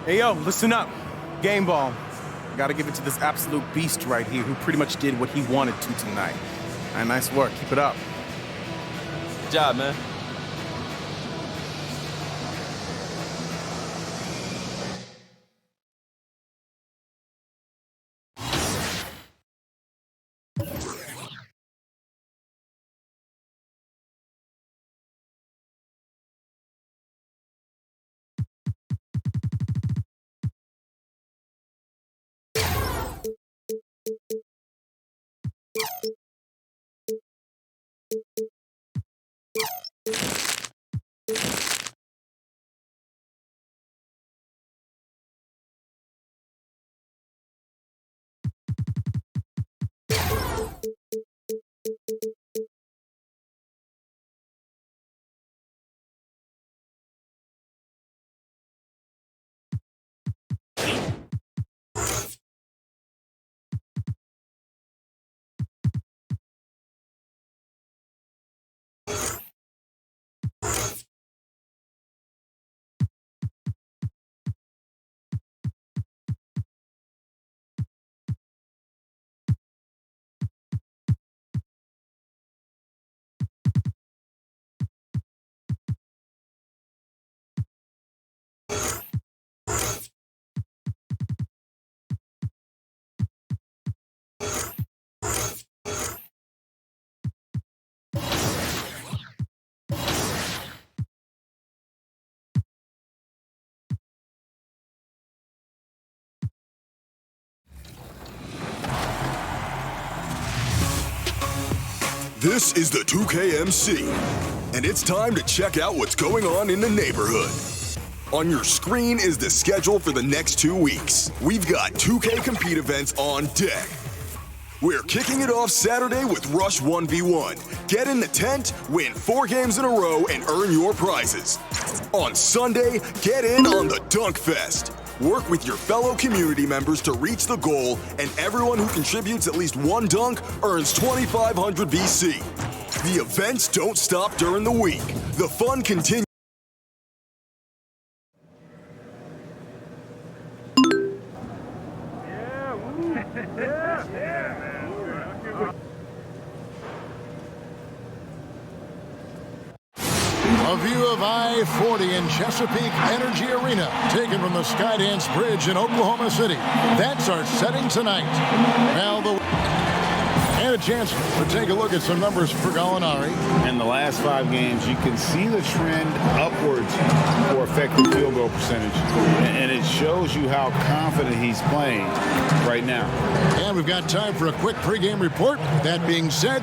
Hey, yo, listen up. Game ball. Gotta give it to this absolute beast right here who pretty much did what he wanted to tonight. All right, nice work. Keep it up. Good job, man. This is the 2KMC, and it's time to check out what's going on in the neighborhood. On your screen is the schedule for the next 2 weeks. We've got 2K Compete events on deck. We're kicking it off Saturday with Rush 1v1. Get in the tent, win 4 games in a row, and earn your prizes. On Sunday, get in on the Dunk Fest. Work with your fellow community members to reach the goal, and everyone who contributes at least 1 dunk earns 2,500 VC. The events don't stop during the week. The fun continues. A view of I-40 in Chesapeake Energy Arena, taken from the Skydance Bridge in Oklahoma City. That's our setting tonight. Now and a chance to take a look at some numbers for Gallinari. In the last 5 games, you can see the trend upwards for effective field goal percentage. And it shows you how confident he's playing right now. And we've got time for a quick pregame report. That being said,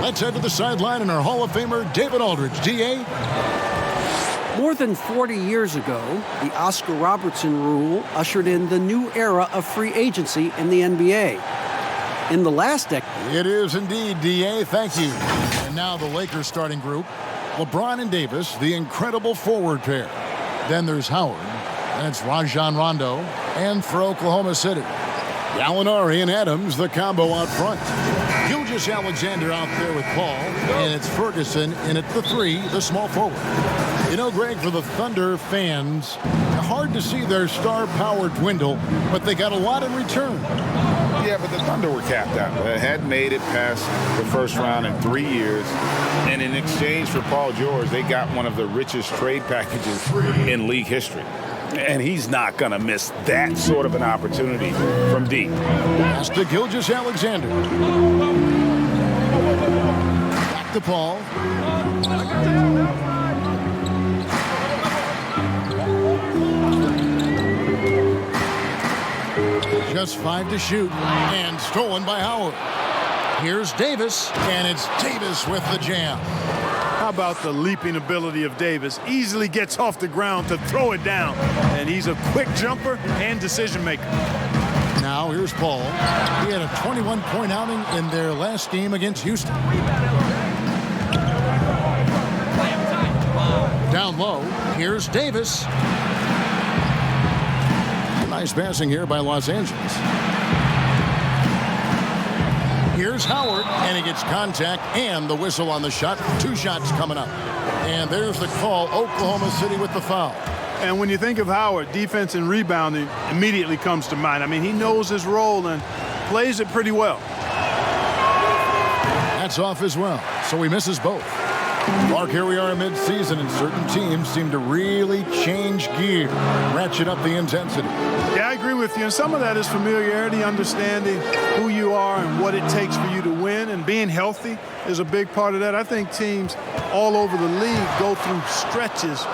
let's head to the sideline and our Hall of Famer, David Aldridge. DA? More than 40 years ago, the Oscar Robertson rule ushered in the new era of free agency in the NBA. In the last decade. It is indeed, DA. Thank you. And now the Lakers starting group. LeBron and Davis, the incredible forward pair. Then there's Howard, and it's Rajon Rondo, and for Oklahoma City, Gallinari and Adams, the combo out front. Gilgeous-Alexander out there with Paul, and it's Ferguson in at the 3, the small forward. You know, Greg, for the Thunder fans, hard to see their star power dwindle, but they got a lot in return. Yeah, but the Thunder were capped out. They hadn't made it past the first round in 3 years. And in exchange for Paul George, they got one of the richest trade packages in league history. And he's not going to miss that sort of an opportunity from deep. Pass to Gilgeous-Alexander. Back to Paul. Just 5 to shoot, and stolen by Howard. Here's Davis, and it's Davis with the jam. How about the leaping ability of Davis? Easily gets off the ground to throw it down. And he's a quick jumper and decision maker. Now here's Paul. He had a 21-point outing in their last game against Houston. Down low, here's Davis. Nice passing here by Los Angeles. Here's Howard, and he gets contact and the whistle on the shot. 2 shots coming up. And there's the call, Oklahoma City with the foul. And when you think of Howard, defense and rebounding immediately comes to mind. I mean, he knows his role and plays it pretty well. That's off as well, so he misses both. Mark, here we are mid-season, and certain teams seem to really change gear, ratchet up the intensity. Yeah, I agree with you. And some of that is familiarity, understanding who you are and what it takes for you to win, and being healthy is a big part of that. I think teams all over the league go through stretches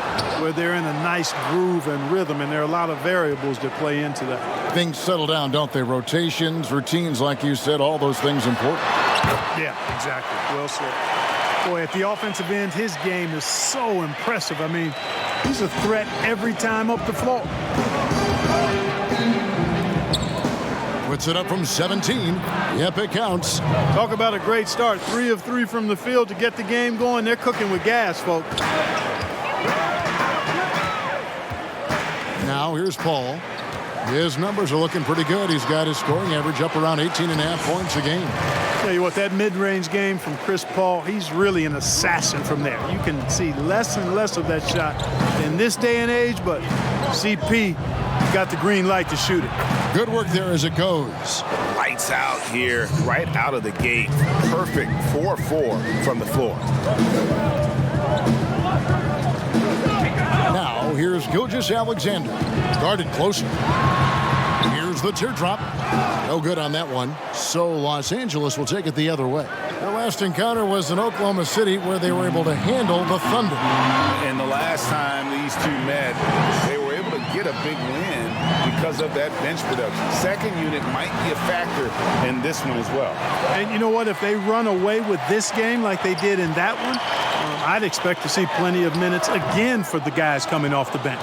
where they're in a nice groove and rhythm, and there are a lot of variables that play into that. Things settle down, don't they? Rotations, routines, like you said, all those things important. Yeah, exactly. Well said. Boy, at the offensive end, his game is so impressive. I mean, he's a threat every time up the floor. Puts it up from 17. Yep, it counts. Talk about a great start. 3 of 3 from the field to get the game going. They're cooking with gas, folks. Now here's Paul. His numbers are looking pretty good. He's got his scoring average up around 18.5 points a game. Tell you what, that mid-range game from Chris Paul, he's really an assassin from there. You can see less and less of that shot in this day and age, but CP got the green light to shoot it. Good work there as it goes. Lights out here, right out of the gate. Perfect 4-4 from the floor. Now here's Gilgeous-Alexander. Guarded closer. Here's the teardrop. No good on that one. So Los Angeles will take it the other way. Their last encounter was in Oklahoma City, where they were able to handle the Thunder. And the last time these two met, they were able to get a big win because of that bench production. Second unit might be a factor in this one as well. And you know what? If they run away with this game like they did in that one, I'd expect to see plenty of minutes again for the guys coming off the bench.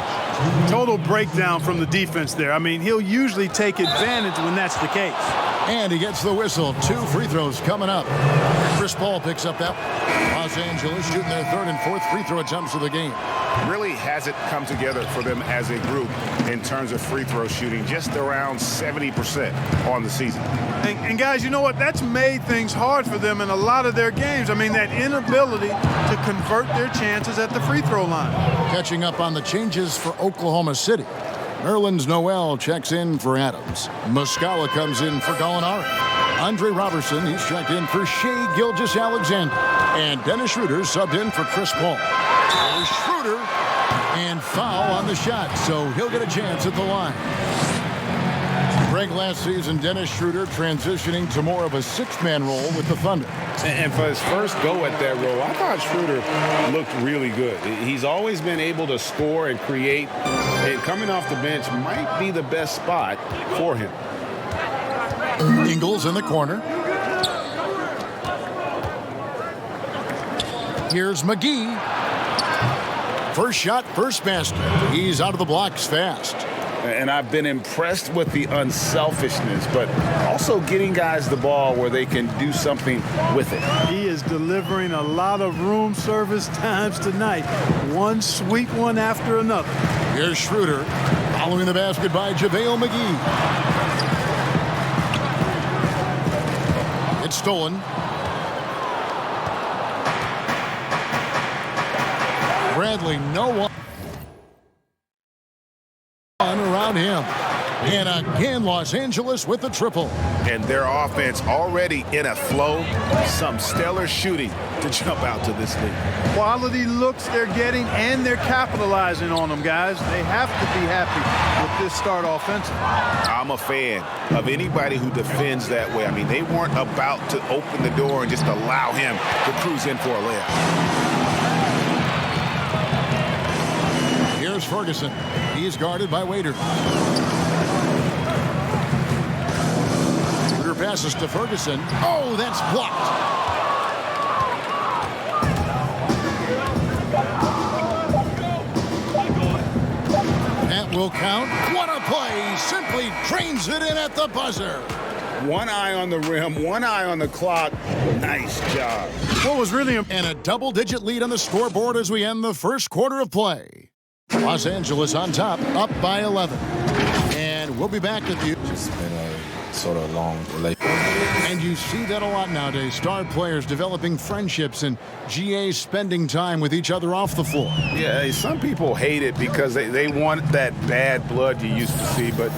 Total breakdown from the defense there. I mean, he'll usually take advantage when that's the case. And he gets the whistle. 2 free throws coming up. Chris Paul picks up that. Los Angeles shooting their 3rd and 4th free throw attempts of the game. Really hasn't come together for them as a group in terms of free throw shooting, just around 70% on the season. And guys, you know what? That's made things hard for them in a lot of their games. I mean, that inability to convert their chances at the free throw line. Catching up on the changes for Oklahoma City. Nerlens Noel checks in for Adams. Muscala comes in for Gallinari. Andre Robertson, he's checked in for Shai Gilgeous-Alexander. And Dennis Schroeder subbed in for Chris Paul. There's Schroeder, and foul on the shot, so he'll get a chance at the line. Greg, last season, Dennis Schroeder transitioning to more of a 6-man role with the Thunder. And for his first go at that role, I thought Schroeder looked really good. He's always been able to score and create, and coming off the bench might be the best spot for him. Ingles in the corner. Here's McGee. First shot, first basket. He's out of the blocks fast. And I've been impressed with the unselfishness, but also getting guys the ball where they can do something with it. He is delivering a lot of room service times tonight. One sweet one after another. Here's Schroeder following the basket by JaVale McGee. It's stolen. Bradley, no one around him. And again, Los Angeles with the triple. And their offense already in a flow. Some stellar shooting to jump out to this league. Quality looks they're getting, and they're capitalizing on them, guys. They have to be happy with this start offensively. I'm a fan of anybody who defends that way. I mean, they weren't about to open the door and just allow him to cruise in for a layup. Here's Ferguson. He's guarded by Waiter. passes to Ferguson. Oh, that's blocked. That will count. What a play. Simply drains it in at the buzzer. One eye on the rim, one eye on the clock. Nice job. What was really and a double-digit lead on the scoreboard as we end the first quarter of play. Los Angeles on top, up by 11. And we'll be back with you. It's been a sort of long relationship. And you see that a lot nowadays. Star players developing friendships and GAs spending time with each other off the floor. Yeah, some people hate it because they want that bad blood you used to see, but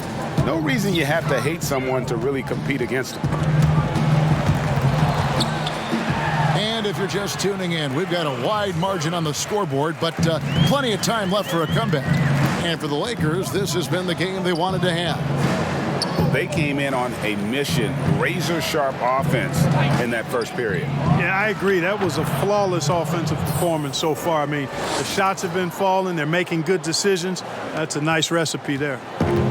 no reason you have to hate someone to really compete against them. And if you're just tuning in, we've got a wide margin on the scoreboard, but plenty of time left for a comeback. And for the Lakers, this has been the game they wanted to have. They came in on a mission, razor-sharp offense in that first period. Yeah, I agree. That was a flawless offensive performance so far. I mean, the shots have been falling. They're making good decisions. That's a nice recipe there.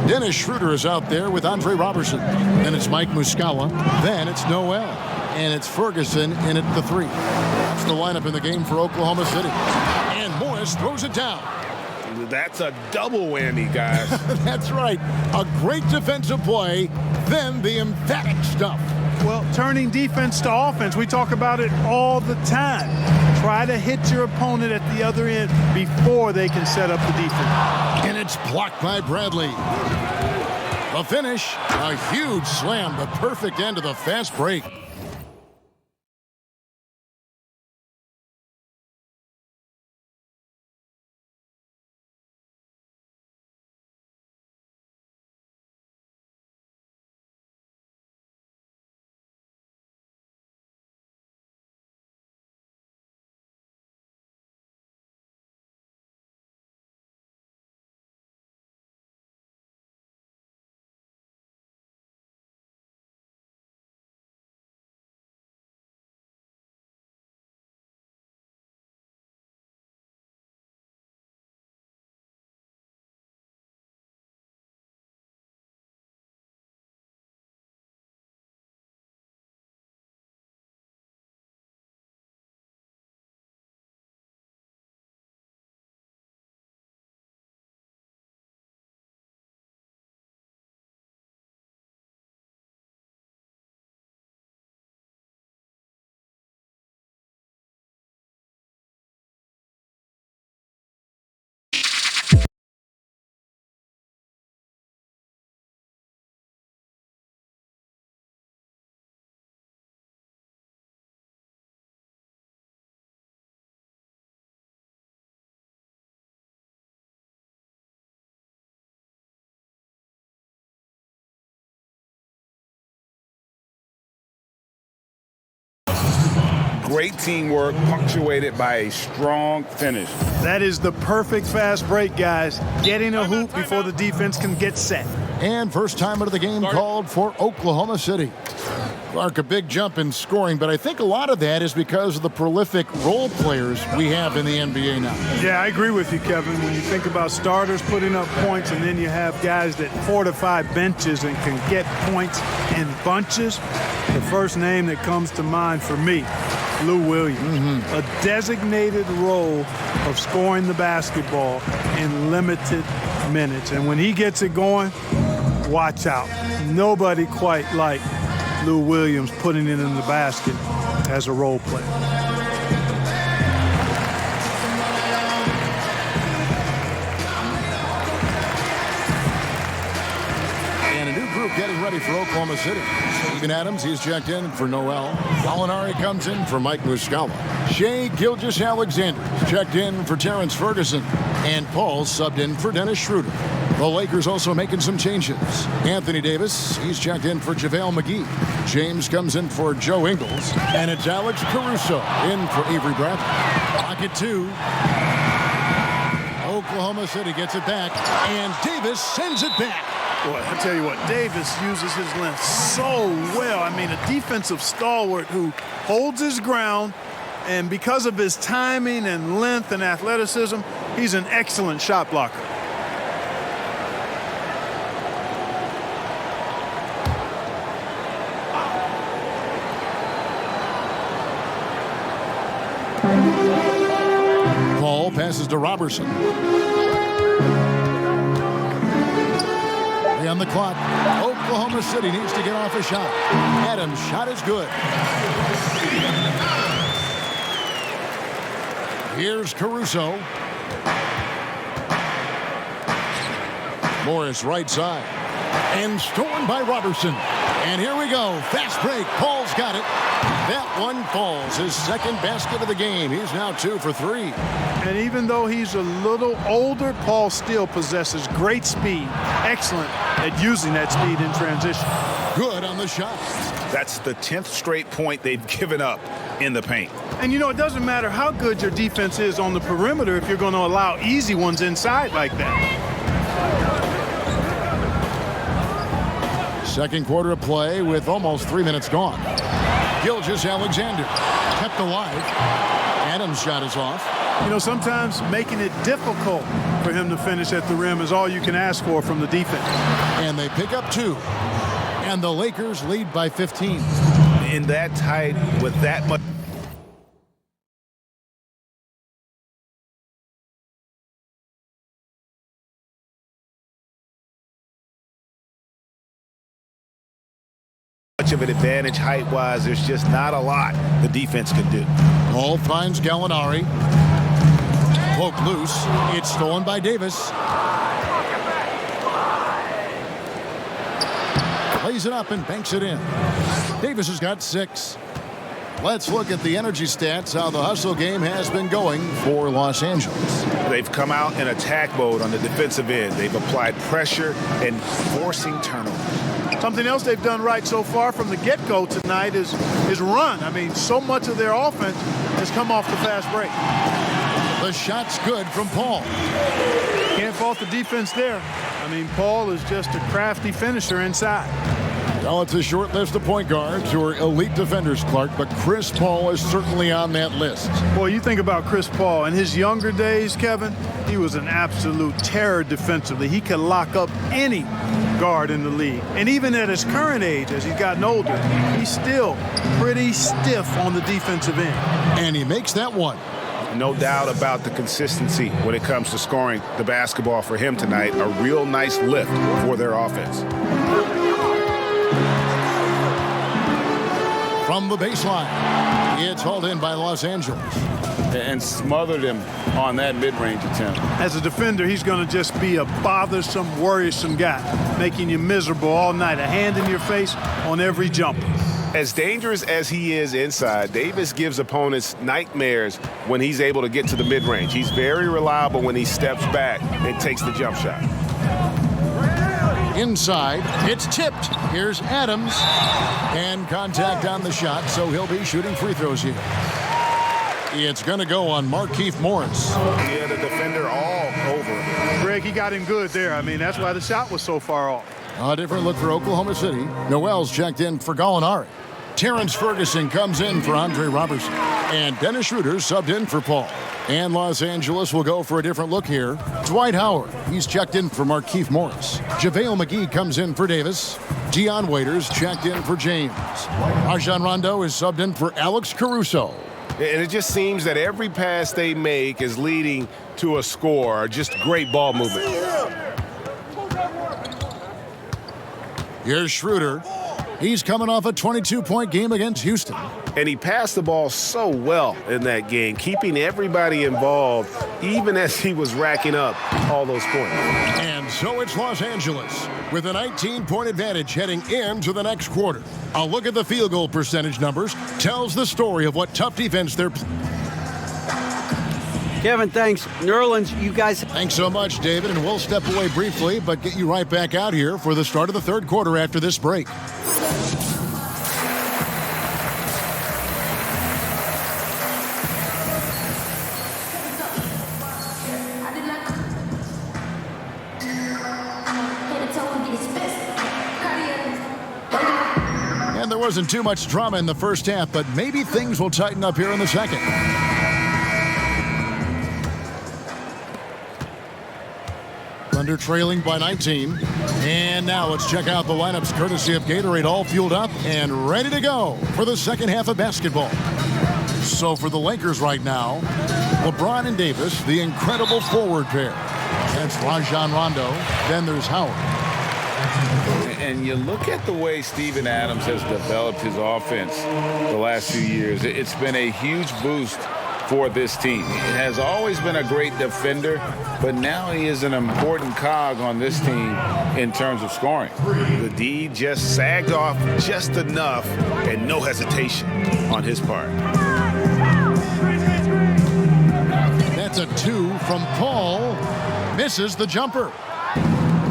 Dennis Schroeder is out there with Andre Robertson. Then it's Mike Muscala. Then it's Noel. And it's Ferguson in at the 3. That's the lineup in the game for Oklahoma City. And Morris throws it down. That's a double whammy, guys. That's right. A great defensive play, then the emphatic stuff. Well, turning defense to offense, we talk about it all the time. Try to hit your opponent at the other end before they can set up the defense. And it's blocked by Bradley. The finish, a huge slam, the perfect end of the fast break. Great teamwork punctuated by a strong finish. That is the perfect fast break, guys. Getting a hoop before the defense can get set. And first time out of the game called for Oklahoma City. Clark, a big jump in scoring, but I think a lot of that is because of the prolific role players we have in the NBA now. Yeah, I agree with you, Kevin. When you think about starters putting up points and then you have guys that fortify benches and can get points in bunches, the first name that comes to mind for me, Lou Williams. A designated role of scoring the basketball in limited minutes. And when he gets it going, watch out. Nobody quite like Lou Williams putting it in the basket as a role player. And a new group getting ready for Oklahoma City. Steven Adams, he's checked in for Noel. Gallinari comes in for Mike Muscala. Shea Gilgeous-Alexander checked in for Terrence Ferguson. And Paul subbed in for Dennis Schroeder. The Lakers also making some changes. Anthony Davis, he's checked in for JaVale McGee. James comes in for Joe Ingles. And it's Alex Caruso in for Avery Bradley. Pocket 2. Oklahoma City gets it back. And Davis sends it back. Boy, I tell you what, Davis uses his length so well. I mean, a defensive stalwart who holds his ground, and because of his timing and length and athleticism, he's an excellent shot blocker. passes to Robertson. On the clock, Oklahoma City needs to get off a shot. Adams' shot is good. Here's Caruso. Morris right side. And stolen by Robertson. And here we go. Fast break. Paul's got it. That one falls. His second basket of the game. He's now 2 for 3. And even though he's a little older, Paul still possesses great speed. Excellent at using that speed in transition. Good on the shot. That's the 10th straight point they've given up in the paint. And you know, it doesn't matter how good your defense is on the perimeter if you're going to allow easy ones inside like that. Second quarter of play with almost 3 minutes gone. Gilgeous-Alexander kept alive. Adams' shot is off. You know, sometimes making it difficult for him to finish at the rim is all you can ask for from the defense. And they pick up 2. And the Lakers lead by 15. In that tight with that much. Much of an advantage height-wise, there's just not a lot the defense can do. Hall finds Gallinari. Poke loose. It's stolen by Davis. Lays it up and banks it in. Davis has got 6. Let's look at the energy stats, how the hustle game has been going for Los Angeles. They've come out in attack mode on the defensive end. They've applied pressure and forcing turnovers. Something else they've done right so far from the get-go tonight is run. I mean, so much of their offense has come off the fast break. The shot's good from Paul. Can't fault the defense there. I mean, Paul is just a crafty finisher inside. Well, it's a short list of point guards who are elite defenders, Clark, but Chris Paul is certainly on that list. Boy, you think about Chris Paul. In his younger days, Kevin, he was an absolute terror defensively. He could lock up any guard in the league. And even at his current age, as he's gotten older, he's still pretty stiff on the defensive end. And he makes that one. No doubt about the consistency when it comes to scoring the basketball for him tonight. A real nice lift for their offense. From the baseline, it's hauled in by Los Angeles. And smothered him on that mid-range attempt. As a defender, he's going to just be a bothersome, worrisome guy, making you miserable all night, a hand in your face on every jumper. As dangerous as he is inside, Davis gives opponents nightmares when he's able to get to the mid-range. He's very reliable when he steps back and takes the jump shot. Inside, it's tipped. Here's Adams. And contact on the shot, so he'll be shooting free throws here. It's going to go on Markieff Morris. Yeah, the defender all over. Greg, he got him good there. I mean, that's why the shot was so far off. A different look for Oklahoma City. Noel's checked in for Gallinari. Terrence Ferguson comes in for Andre Robertson. And Dennis Schroeder subbed in for Paul. And Los Angeles will go for a different look here. Dwight Howard, he's checked in for Markieff Morris. JaVale McGee comes in for Davis. Dion Waiters checked in for James. Rajon Rondo is subbed in for Alex Caruso. And it just seems that every pass they make is leading to a score. Just great ball movement. Here's Schroeder. He's coming off a 22-point game against Houston. And he passed the ball so well in that game, keeping everybody involved, even as he was racking up all those points. And so it's Los Angeles with a 19-point advantage heading into the next quarter. A look at the field goal percentage numbers tells the story of what tough defense they're playing. Kevin, thanks. New Orleans, you guys. Thanks so much, David, and we'll step away briefly, but get you right back out here for the start of the third quarter after this break. And there wasn't too much drama in the first half, but maybe things will tighten up here in the second. Thunder trailing by 19. And now let's check out the lineups courtesy of Gatorade, all fueled up and ready to go for the second half of basketball. So for the Lakers right now, LeBron and Davis, the incredible forward pair. That's Rajon Rondo. Then there's Howard. And you look at the way Steven Adams has developed his offense the last few years. It's been a huge boost for this team. He has always been a great defender, but now he is an important cog on this team in terms of scoring. The D just sagged off just enough and no hesitation on his part. That's a 2 from Paul. Misses the jumper.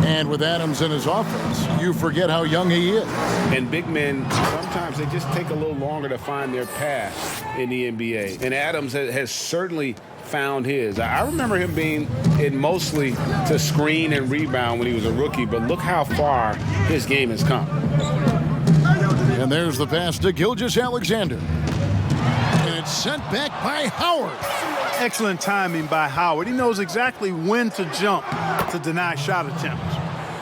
And with Adams in his offense, you forget how young he is. And big men, sometimes they just take a little longer to find their path in the NBA. And Adams has certainly found his. I remember him being in mostly to screen and rebound when he was a rookie, but look how far his game has come. And there's the pass to Gilgeous-Alexander. And it's sent back by Howard. Excellent timing by Howard. He knows exactly when to jump to deny shot attempts.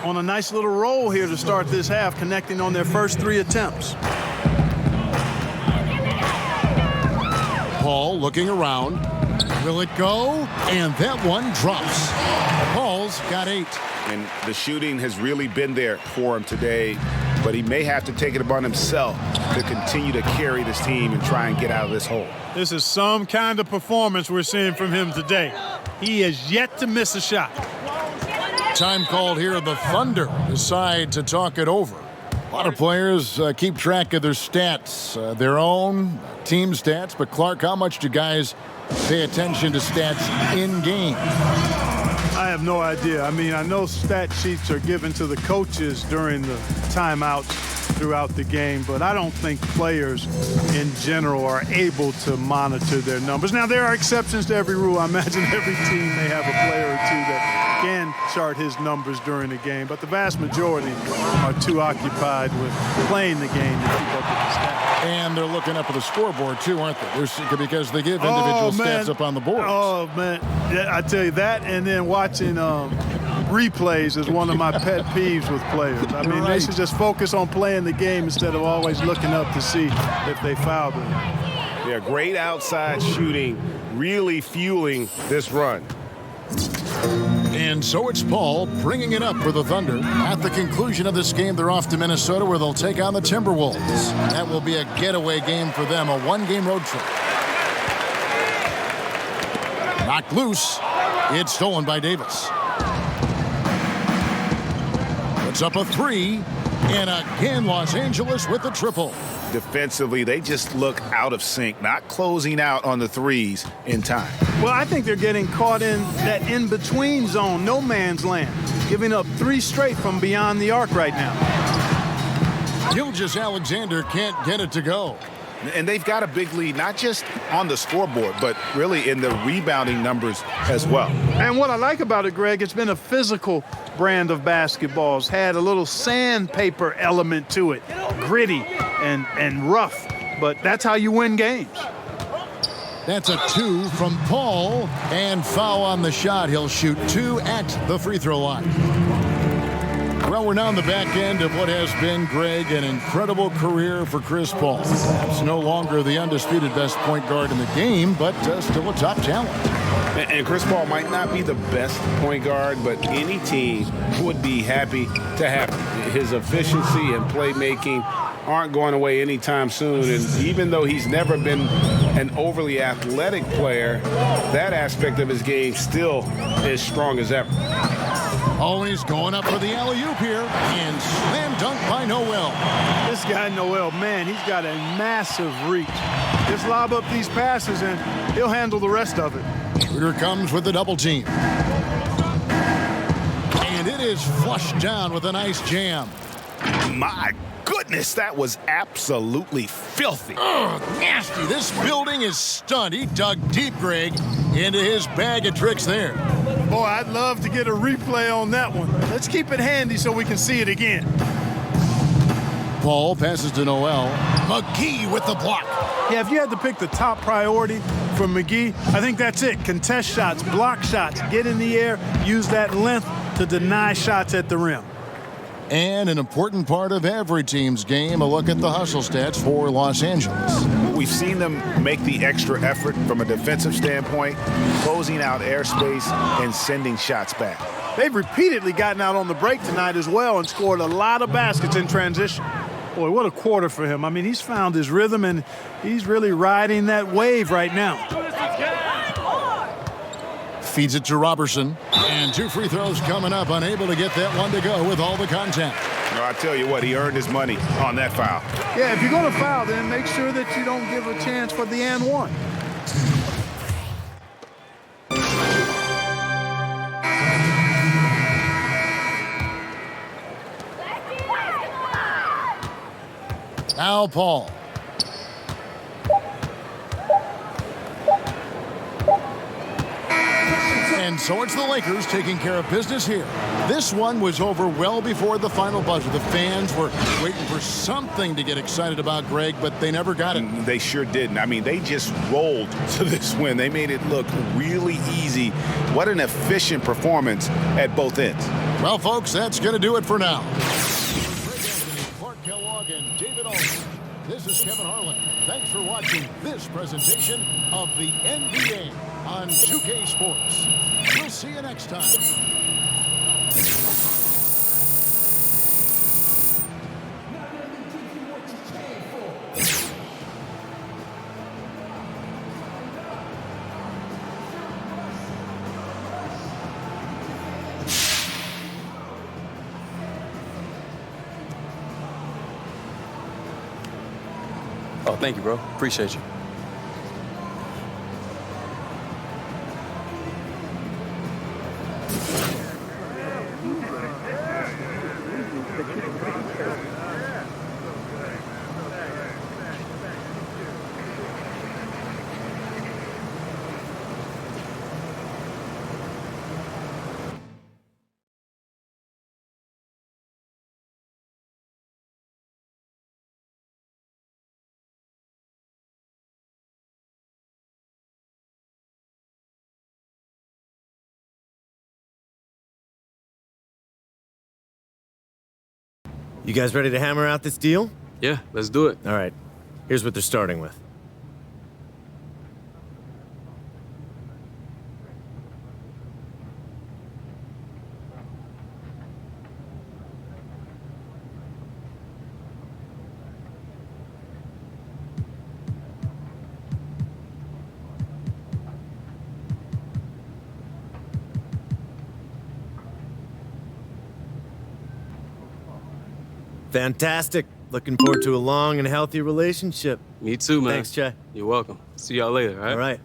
On a nice little roll here to start this half, connecting on their first 3 attempts. Paul looking around. Will it go? And that one drops. Paul's got 8. And the shooting has really been there for him today, but he may have to take it upon himself to continue to carry this team and try and get out of this hole. This is some kind of performance we're seeing from him today. He has yet to miss a shot. Time called here. The Thunder decide to talk it over. A lot of players keep track of their stats, their own team stats. But Clark, how much do guys pay attention to stats in game? I have no idea. I mean, I know stat sheets are given to the coaches during the timeouts throughout the game, but I don't think players in general are able to monitor their numbers. Now, there are exceptions to every rule. I imagine every team may have a player or two that can chart his numbers during the game, but the vast majority are too occupied with playing the game to keep up with the stats. And they're looking up at the scoreboard, too, aren't they? Because they give individual stats up on the board. Oh, man. Yeah, I tell you that, and then watching replays is one of my pet peeves with players. I mean, They should just focus on playing the game instead of always looking up to see if they fouled them. Yeah, great outside shooting, really fueling this run. And so it's Paul bringing it up for the Thunder. At the conclusion of this game, they're off to Minnesota, where they'll take on the Timberwolves. That will be a getaway game for them, a 1-game road trip. Knocked loose. It's stolen by Davis. Puts up a 3. And again, Los Angeles with the triple. Defensively, they just look out of sync, not closing out on the threes in time. Well, I think they're getting caught in that in-between zone, no man's land, giving up 3 straight from beyond the arc right now. Gilgeous-Alexander can't get it to go. And they've got a big lead, not just on the scoreboard, but really in the rebounding numbers as well. And what I like about it, Greg, it's been a physical brand of basketball. It's had a little sandpaper element to it, gritty and rough, but that's how you win games. That's a 2 from Paul, and foul on the shot. He'll shoot 2 at the free throw line. Well, we're now on the back end of what has been, Greg, an incredible career for Chris Paul. He's no longer the undisputed best point guard in the game, but still a top talent. And Chris Paul might not be the best point guard, but any team would be happy to have him. His efficiency and playmaking aren't going away anytime soon. And even though he's never been an overly athletic player, that aspect of his game still is strong as ever. Always going up for the alley-oop here, and slam dunk by Noel. This guy, Noel, man, he's got a massive reach. Just lob up these passes, and he'll handle the rest of it. Shooter comes with the double team. And it is flushed down with a nice jam. My goodness, that was absolutely filthy. Ugh, nasty. This building is stunned. He dug deep, Greg, into his bag of tricks there. Boy, I'd love to get a replay on that one. Let's keep it handy so we can see it again. Paul passes to Noel. McGee with the block. Yeah, if you had to pick the top priority for McGee, I think that's it. Contest shots, block shots, get in the air, use that length to deny shots at the rim. And an important part of every team's game, a look at the hustle stats for Los Angeles. We've seen them make the extra effort from a defensive standpoint, closing out airspace and sending shots back. They've repeatedly gotten out on the break tonight as well and scored a lot of baskets in transition. Boy, what a quarter for him. I mean, he's found his rhythm, and he's really riding that wave right now. Feeds it to Robertson. And 2 free throws coming up, unable to get that one to go with all the contact. No, I tell you what, he earned his money on that foul. Yeah, if you're going to foul, then make sure that you don't give a chance for the and one. Now Paul. And so it's the Lakers taking care of business here. This one was over well before the final buzzer. The fans were waiting for something to get excited about, Greg, but they never got it. They sure didn't. I mean, they just rolled to this win. They made it look really easy. What an efficient performance at both ends. Well, folks, that's going to do it for now. Clark Kellogg and David Aldridge. This is Kevin Harlan. Thanks for watching this presentation of the NBA on 2K Sports. We'll see you next time. Oh, thank you, bro. Appreciate you. You guys ready to hammer out this deal? Yeah, let's do it. All right. Here's what they're starting with. Fantastic. Looking forward to a long and healthy relationship. Me too, man. Thanks, Jay. You're welcome. See y'all later, all right? All right.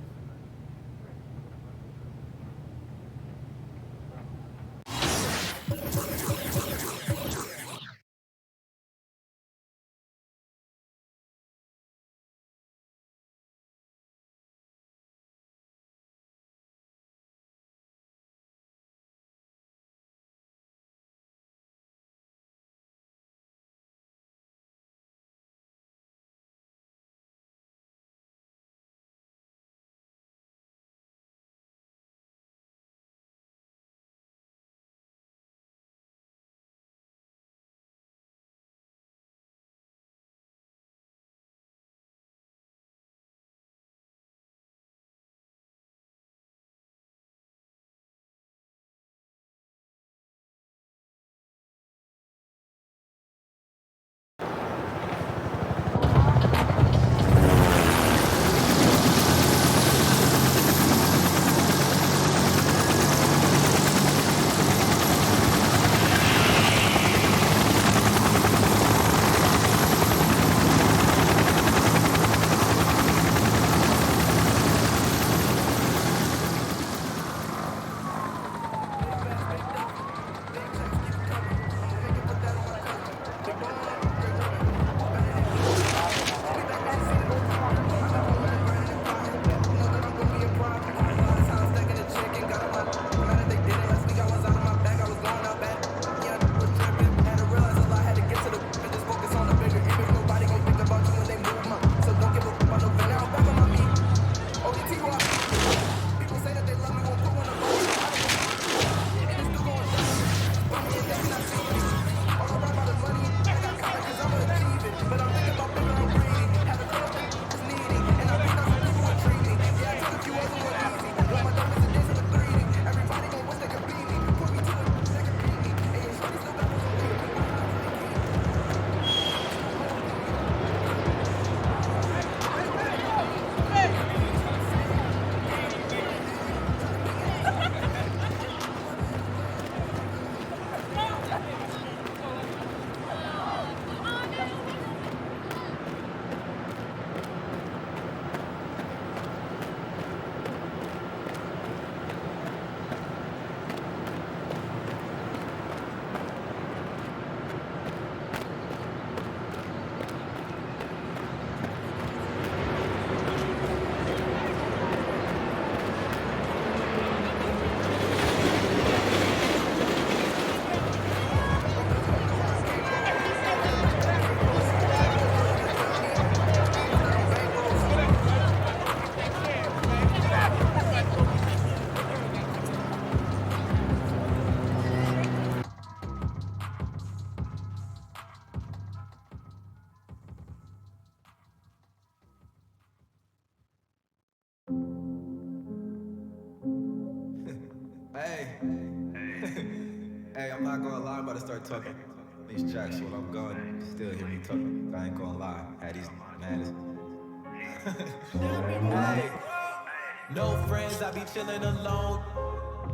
I'm not gonna lie, I'm about to start talking. These tracks, when I'm going, still hear me talking. I ain't gonna lie. Had these matters. Hey, no friends, I be chilling alone.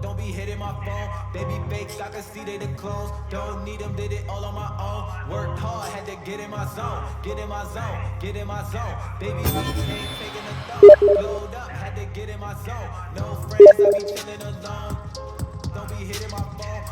Don't be hitting my phone. Baby fakes, I can see they the clones. Don't need them, did it all on my own. Worked hard, had to get in my zone. Get in my zone, get in my zone. Baby, we ain't taking a thought. Load up, had to get in my zone. No friends, I be chilling alone. Don't be hitting my phone.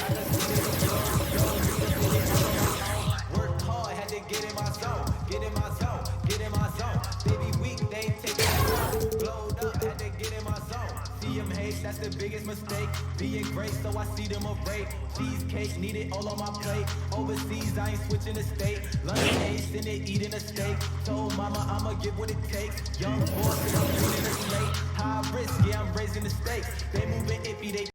I can see they the clones. Don't need them, did it all on my own. Worked hard, had to get in my zone. Get in my zone, get in my zone. Baby, weak, they ain't taking a thought. Load up, had to get in my zone. See them hate, that's the biggest mistake. Being great, so I see them a rate. Cheesecake, need it all on my plate. Overseas, I ain't switching the state. London ace, in it, eating a steak. Told mama I'ma get what it takes. Young boss, and I'm feeling the slate. High risk, yeah, I'm raising the stakes. They moving iffy, they